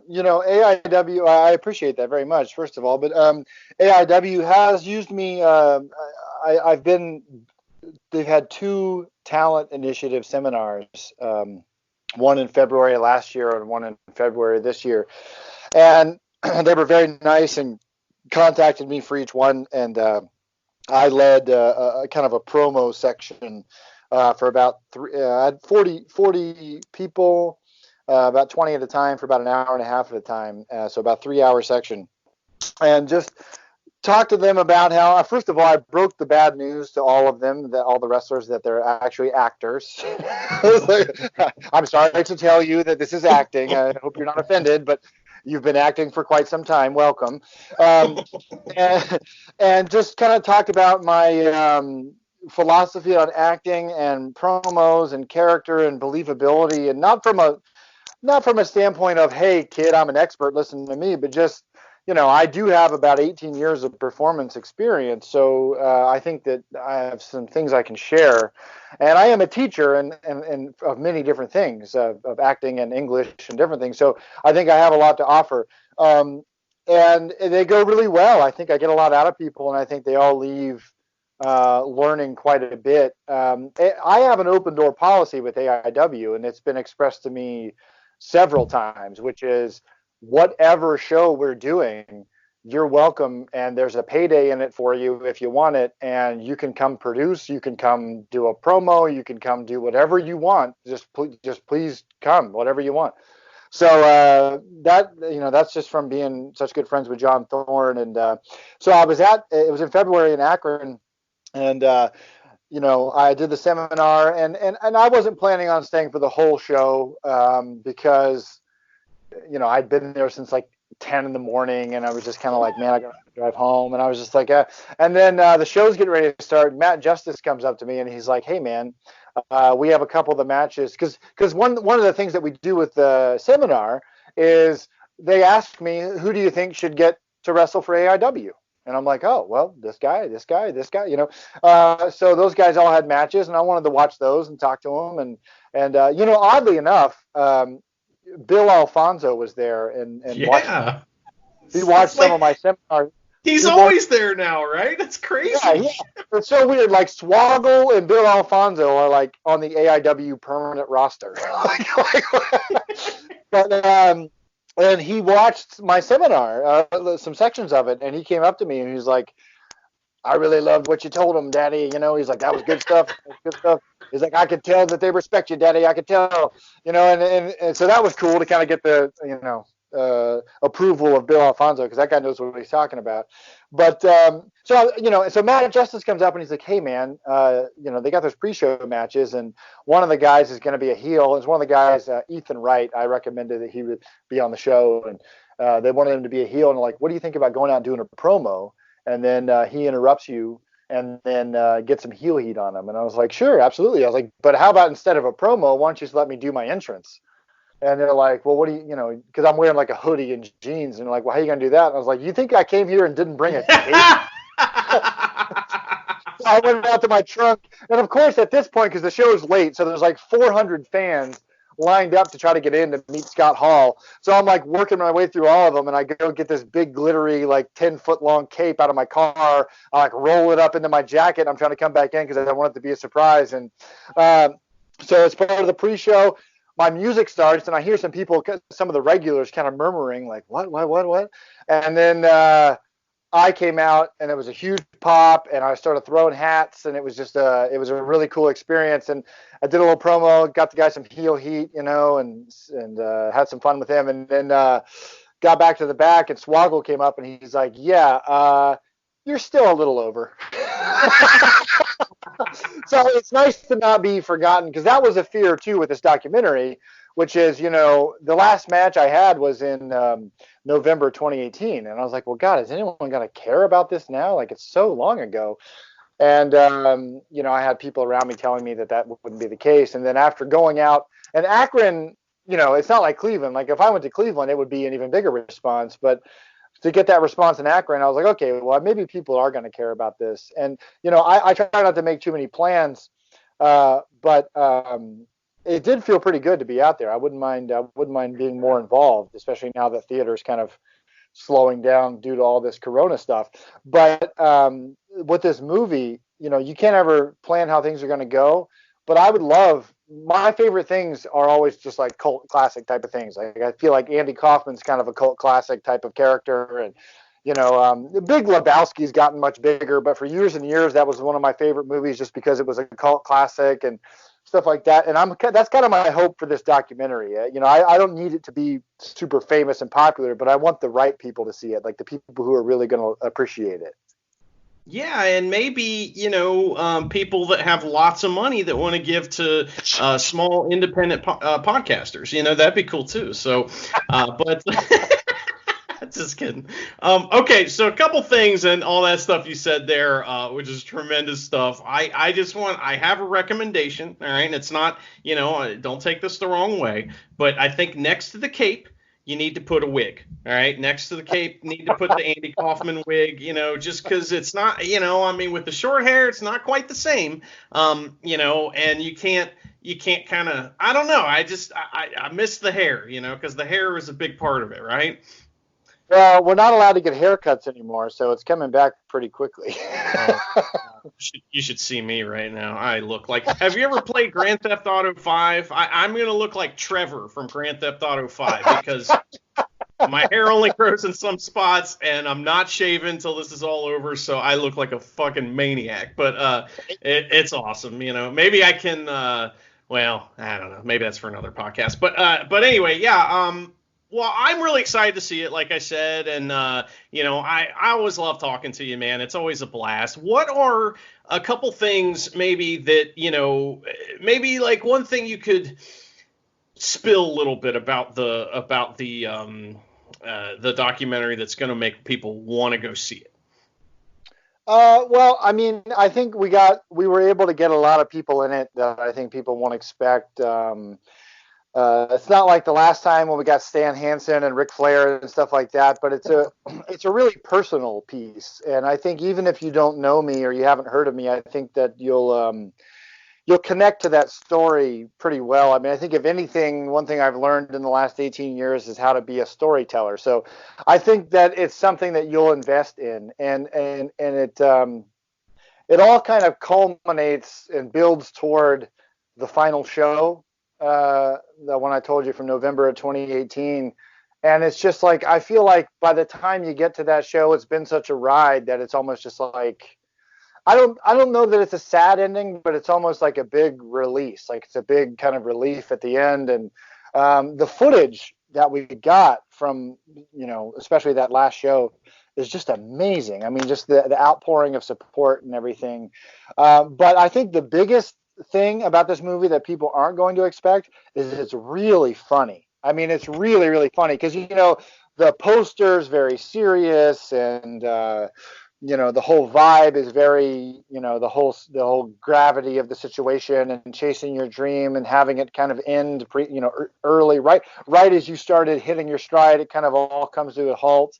you know, AIW, I appreciate that very much, first of all, but AIW has used me. I've been, they've had two talent initiative seminars, one in February last year and one in February this year. And they were very nice and contacted me for each one. And I led a kind of a promo section for about I had 40 people. About 20 at a time for about an hour and a half at a time. So about 3 hour section. And just talk to them about how, first of all, I broke the bad news to all of them, that all the wrestlers, that they're actually actors. I'm sorry to tell you that this is acting. I hope you're not offended, but you've been acting for quite some time. Welcome. And just kind of talked about my philosophy on acting and promos and character and believability, and not from a standpoint of, hey, kid, I'm an expert, listen to me, but just, you know, I do have about 18 years of performance experience, so I think that I have some things I can share. And I am a teacher and of many different things, of acting and English and different things, so I think I have a lot to offer. And they go really well. I think I get a lot out of people, and I think they all leave learning quite a bit. I have an open door policy with AIW, and it's been expressed to me several times, which is whatever show we're doing, you're welcome, and there's a payday in it for you if you want it, and you can come produce, you can come do a promo, you can come do whatever you want. Just please come, whatever you want. So that, you know, that's just from being such good friends with John Thorne. And so it was in February in Akron, and you know, I did the seminar, and I wasn't planning on staying for the whole show because, you know, I'd been there since like 10 in the morning, and I was just kind of like, man, I got to drive home. And I was just like, and then the show's getting ready to start. Matt Justice comes up to me, and he's like, hey, man, we have a couple of the matches. Because one of the things that we do with the seminar is they ask me, who do you think should get to wrestle for AIW? And I'm like, oh, well, this guy, you know. So those guys all had matches, and I wanted to watch those and talk to them. And you know, oddly enough, Bill Alfonso was there and yeah. He watched some of my seminars. He's always there now, right? That's crazy. Yeah. It's so weird. Like Swoggle and Bill Alfonso are like on the AIW permanent roster. But and he watched my seminar, some sections of it, and he came up to me and he was like, I really loved what you told him, Daddy. You know, he's like, that was good stuff. Good stuff. He's like, I could tell that they respect you, Daddy. I could tell, you know, and so that was cool to kind of get the, you know, approval of Bill Alfonso, because that guy knows what he's talking about. But so, you know, so Matt Justice comes up and he's like, hey, man, you know, they got those pre-show matches, and one of the guys is going to be a heel. It's one of the guys, Ethan Wright. I recommended that he would be on the show, and they wanted him to be a heel. And like, what do you think about going out and doing a promo? And then he interrupts you and then get some heel heat on him. And I was like, sure, absolutely. I was like, but how about instead of a promo, why don't you just let me do my entrance? And they're like, well, what do you know, because I'm wearing like a hoodie and jeans. And they're like, well, how are you going to do that? And I was like, you think I came here and didn't bring a cape? So I went out to my trunk. And of course, at this point, because the show's late, so there's like 400 fans lined up to try to get in to meet Scott Hall. So I'm like working my way through all of them, and I go get this big glittery like 10-foot long cape out of my car. I like roll it up into my jacket. I'm trying to come back in because I want it to be a surprise. And so as part of the pre-show, my music starts, and I hear some people, some of the regulars kind of murmuring like, what? And then I came out, and it was a huge pop, and I started throwing hats, and it was just it was a really cool experience. And I did a little promo, got the guy some heel heat, you know, and had some fun with him. And then got back to the back, and Swoggle came up, and he's like, yeah, you're still a little over. So it's nice to not be forgotten, because that was a fear too with this documentary, which is, you know, the last match I had was in November 2018, and I was like, well, God, is anyone going to care about this now? Like, it's so long ago. And, I had people around me telling me that wouldn't be the case. And then after going out, and Akron, it's not like Cleveland. Like if I went to Cleveland, it would be an even bigger response. But to get that response in Akron, I was like, okay, well, maybe people are going to care about this. And, I try not to make too many plans, but it did feel pretty good to be out there. I wouldn't mind being more involved, especially now that theater's kind of slowing down due to all this Corona stuff. But with this movie, you can't ever plan how things are going to go. But I would love, my favorite things are always just like cult classic type of things. Like I feel like Andy Kaufman's kind of a cult classic type of character, and the Big Lebowski's gotten much bigger, but for years and years that was one of my favorite movies just because it was a cult classic and stuff like that. And that's kind of my hope for this documentary. I don't need it to be super famous and popular, but I want the right people to see it, like the people who are really going to appreciate it. Yeah, and maybe, people that have lots of money that want to give to small independent podcasters, that'd be cool too. So, but just kidding. Okay, so a couple things and all that stuff you said there, which is tremendous stuff. I have a recommendation, all right? And it's not, don't take this the wrong way, but I think next to the cape, you need to put a wig, all right? Next to the cape, you need to put the Andy Kaufman wig, just because it's not, with the short hair, it's not quite the same, and you can't kind of, I don't know, I miss the hair, because the hair is a big part of it, right? Well, we're not allowed to get haircuts anymore, so it's coming back pretty quickly. You should see me right now. I look like. Have you ever played Grand Theft Auto 5? I'm gonna look like Trevor from Grand Theft Auto 5 because my hair only grows in some spots, and I'm not shaving until this is all over, so I look like a fucking maniac. But it's awesome. Maybe I can. Well, I don't know. Maybe that's for another podcast. But anyway, yeah. Well, I'm really excited to see it, like I said, and, I always love talking to you, man. It's always a blast. What are a couple things maybe that, maybe like one thing you could spill a little bit about the documentary that's going to make people want to go see it? Well, I think we were able to get a lot of people in it that I think people won't expect. It's not like the last time when we got Stan Hansen and Ric Flair and stuff like that, but it's a really personal piece. And I think even if you don't know me or you haven't heard of me, I think that you'll connect to that story pretty well. I think if anything, one thing I've learned in the last 18 years is how to be a storyteller. So I think that it's something that you'll invest in, and it all kind of culminates and builds toward the final show. The one I told you from November of 2018. And it's just like, I feel like by the time you get to that show, it's been such a ride that it's almost just like, I don't know that it's a sad ending, but it's almost like a big release. Like it's a big kind of relief at the end. And the footage that we got from, especially that last show is just amazing. Just the outpouring of support and everything. But I think the biggest thing about this movie that people aren't going to expect is it's really funny. It's really, really funny because, the poster's very serious and, the whole vibe is very, the whole gravity of the situation and chasing your dream and having it kind of end early, right as you started hitting your stride, it kind of all comes to a halt.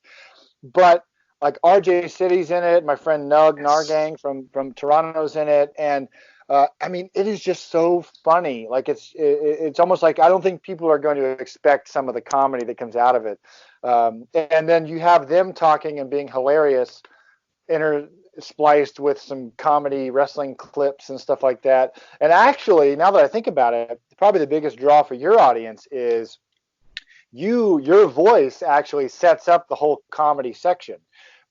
But like RJ City's in it, my friend Nug Nargang from Toronto's in it, and it is just so funny. Like it's almost like I don't think people are going to expect some of the comedy that comes out of it. And then you have them talking and being hilarious, interspliced with some comedy wrestling clips and stuff like that. And actually, now that I think about it, probably the biggest draw for your audience is your voice actually sets up the whole comedy section,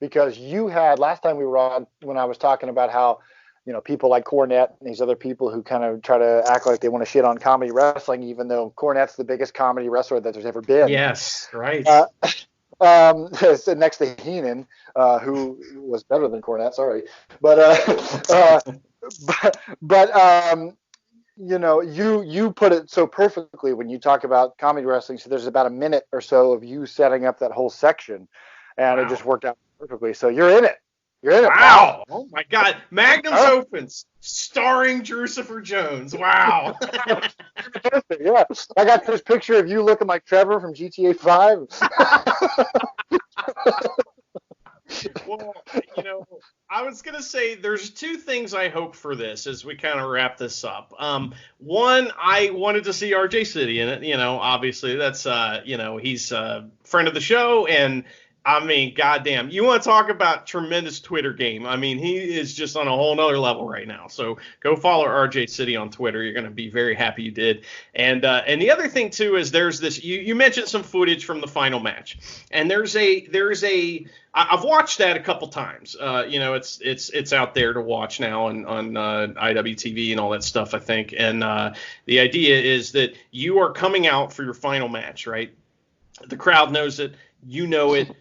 because you had last time we were on when I was talking about how people like Cornette and these other people who kind of try to act like they want to shit on comedy wrestling, even though Cornette's the biggest comedy wrestler that there's ever been. Yes, right. Next to Heenan, who was better than Cornette, sorry. You put it so perfectly when you talk about comedy wrestling. So there's about a minute or so of you setting up that whole section, and It just worked out perfectly. So you're in it. You're in it. Wow. Oh my God. Magnums Huh? Opus, starring Drusifer Jones. Wow. Yeah, I got this picture of you looking like Trevor from GTA 5. Well, you know, I was gonna say there's two things I hope for this as we kind of wrap this up. One, I wanted to see RJ City in it. You know, obviously that's he's a friend of the show, and I mean, goddamn, you want to talk about tremendous Twitter game? I mean, he is just on a whole nother level right now. So go follow RJ City on Twitter. You're gonna be very happy you did. And the other thing too is there's this. You mentioned some footage from the final match, and I've watched that a couple times. It's out there to watch now on IWTV and all that stuff, I think. And the idea is that you are coming out for your final match, right? The crowd knows it. You know it.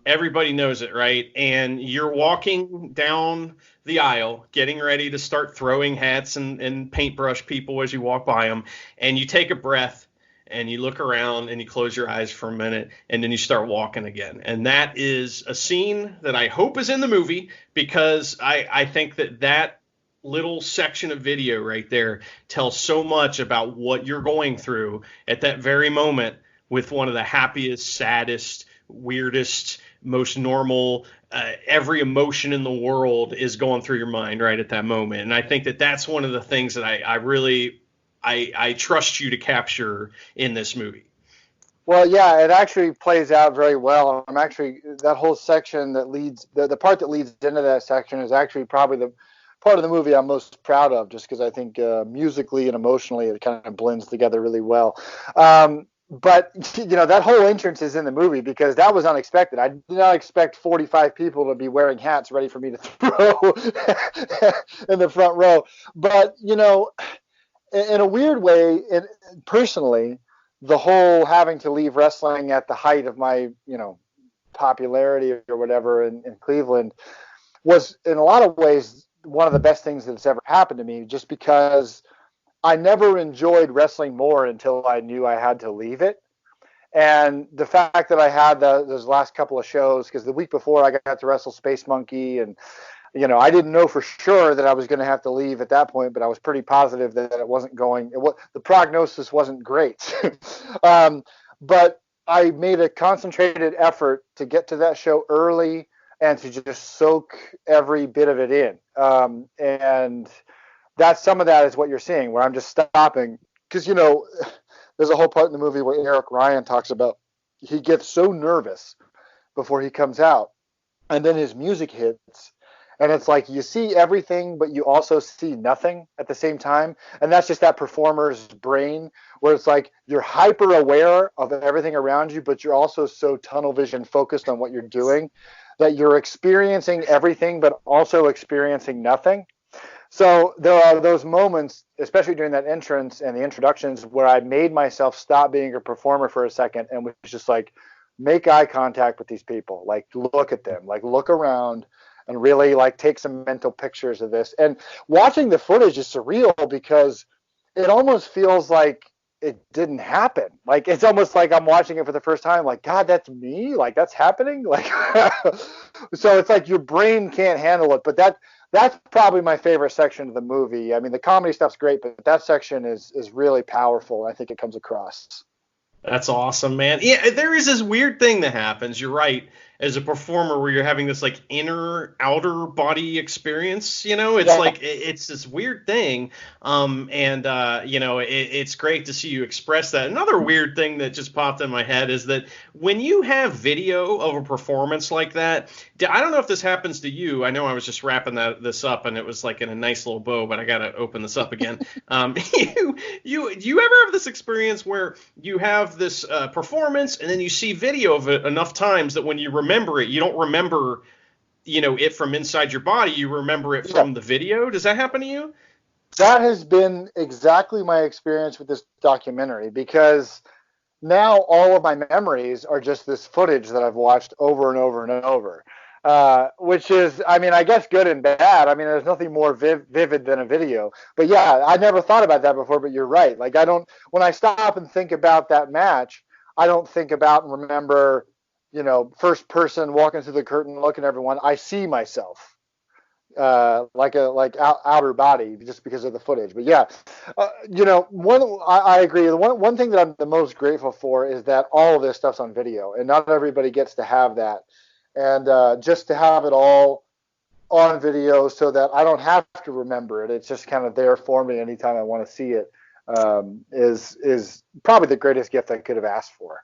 Everybody knows it, right? And you're walking down the aisle, getting ready to start throwing hats and paintbrush people as you walk by them. And you take a breath and you look around and you close your eyes for a minute and then you start walking again. And that is a scene that I hope is in the movie, because I think that little section of video right there tells so much about what you're going through at that very moment with one of the happiest, saddest, weirdest, most normal, every emotion in the world is going through your mind right at that moment. And I think that's one of the things that I really trust you to capture in this movie. Well, yeah, it actually plays out very well. I'm actually, that whole section that leads, the part that leads into that section is actually probably the part of the movie I'm most proud of, just because I think musically and emotionally it kind of blends together really well. But, that whole entrance is in the movie because that was unexpected. I did not expect 45 people to be wearing hats ready for me to throw in the front row. But, in a weird way, personally, the whole having to leave wrestling at the height of my, popularity or whatever in Cleveland was in a lot of ways one of the best things that's ever happened to me, just because I never enjoyed wrestling more until I knew I had to leave it. And the fact that I had those last couple of shows, because the week before I got to wrestle Space Monkey, and I didn't know for sure that I was going to have to leave at that point, but I was pretty positive that it wasn't going. The prognosis wasn't great. But I made a concentrated effort to get to that show early and to just soak every bit of it in. And that's some of that is what you're seeing, where I'm just stopping. Because, there's a whole part in the movie where Eric Ryan talks about he gets so nervous before he comes out, and then his music hits. And it's like you see everything, but you also see nothing at the same time. And that's just that performer's brain, where it's like you're hyper aware of everything around you, but you're also so tunnel vision focused on what you're doing that you're experiencing everything, but also experiencing nothing. So there are those moments, especially during that entrance and the introductions, where I made myself stop being a performer for a second and was just like, make eye contact with these people, like look at them, like look around and really like take some mental pictures of this. And watching the footage is surreal because it almost feels like it didn't happen. Like it's almost like I'm watching it for the first time, like, God, that's me, like that's happening. Like so it's like your brain can't handle it. But that's probably my favorite section of the movie. I mean, the comedy stuff's great, but that section is really powerful. I think it comes across. That's awesome, man. Yeah, there is this weird thing that happens. You're right. As a performer, where you're having this like inner outer body experience, it's like it's this weird thing. It's great to see you express that. Another weird thing that just popped in my head is that when you have video of a performance like that, I don't know if this happens to you. I know I was just wrapping this up and it was like in a nice little bow, but I got to open this up again. You ever have this experience where you have this performance and then you see video of it enough times that when you remember it, you don't remember, it from inside your body. You remember it from the video. Does that happen to you? That has been exactly my experience with this documentary, because now all of my memories are just this footage that I've watched over and over and over, which is, I mean, I guess good and bad. I mean, there's nothing more vivid than a video. But yeah, I never thought about that before, but you're right. Like when I stop and think about that match, I don't think about and remember first person walking through the curtain, looking at everyone, I see myself. Like outer body, just because of the footage. But yeah, I agree. The one thing that I'm the most grateful for is that all of this stuff's on video, and not everybody gets to have that. And just to have it all on video, so that I don't have to remember it. It's just kind of there for me anytime I want to see it. Is probably the greatest gift I could have asked for.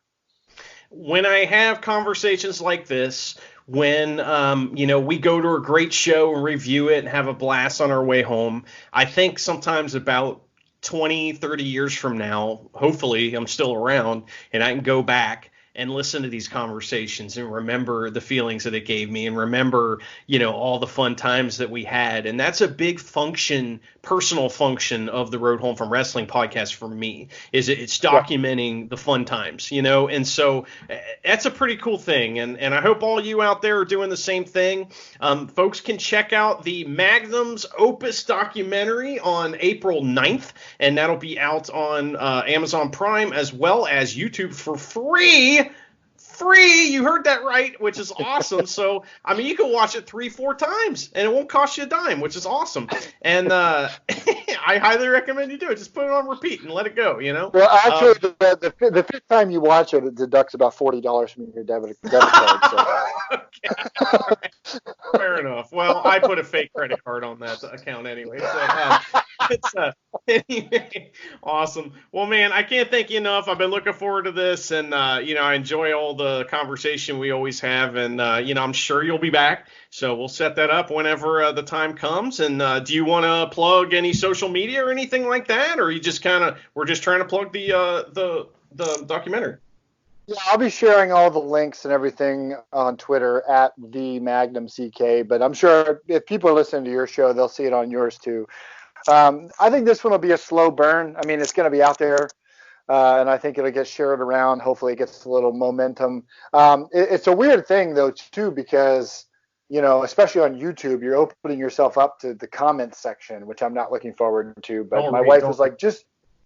When I have conversations like this, when we go to a great show and review it and have a blast on our way home, I think sometimes about 20, 30 years from now, hopefully I'm still around and I can go back and listen to these conversations and remember the feelings that it gave me and remember, all the fun times that we had. And that's a big personal function of the Road Home from Wrestling podcast for me, is it's documenting the fun times, and so that's a pretty cool thing. And I hope all you out there are doing the same thing. Folks can check out the Magnums Opus documentary on April 9th, and that'll be out on Amazon Prime as well as YouTube for free. You heard that right, which is awesome. So, you can watch it 3-4 times and it won't cost you a dime, which is awesome. And I highly recommend you do it. Just put it on repeat and let it go, Well, actually, the fifth time you watch it, it deducts about $40 from your debit card. So. Okay. Right. Fair enough. Well, I put a fake credit card on that account anyway. So it's anyway, awesome. Well, man, I can't thank you enough. I've been looking forward to this, and I enjoy all the conversation we always have, and I'm sure you'll be back. So we'll set that up whenever the time comes. And do you want to plug any social media or anything like that, or you just we're just trying to plug the documentary? Yeah, I'll be sharing all the links and everything on Twitter at the Magnum CK. But I'm sure if people are listening to your show, they'll see it on yours too. I think this one will be a slow burn. It's going to be out there, and I think it'll get shared around. Hopefully, it gets a little momentum. It's a weird thing though too, because especially on YouTube, you're opening yourself up to the comments section, which I'm not looking forward to. But my wife was like,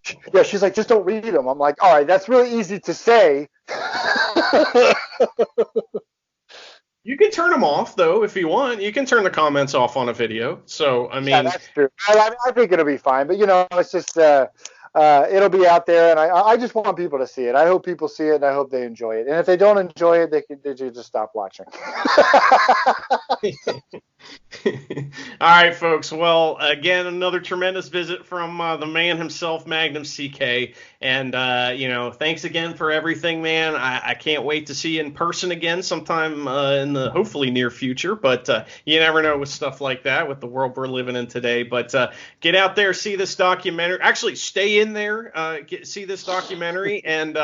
she's like, just don't read them. I'm like, all right, that's really easy to say. You can turn them off, though, if you want. You can turn the comments off on a video. So, Yeah, that's true. I think it'll be fine. But, it's just it'll be out there, and I just want people to see it. I hope people see it, and I hope they enjoy it. And if they don't enjoy it, they just stop watching. All right, folks. Well, again, another tremendous visit from the man himself, Magnum CK. And, thanks again for everything, man. I can't wait to see you in person again sometime in the hopefully near future. But you never know with stuff like that, with the world we're living in today. But get out there, see this documentary. Actually, stay in there, see this documentary. And,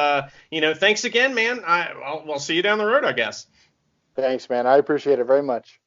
thanks again, man. I'll see you down the road, I guess. Thanks, man. I appreciate it very much.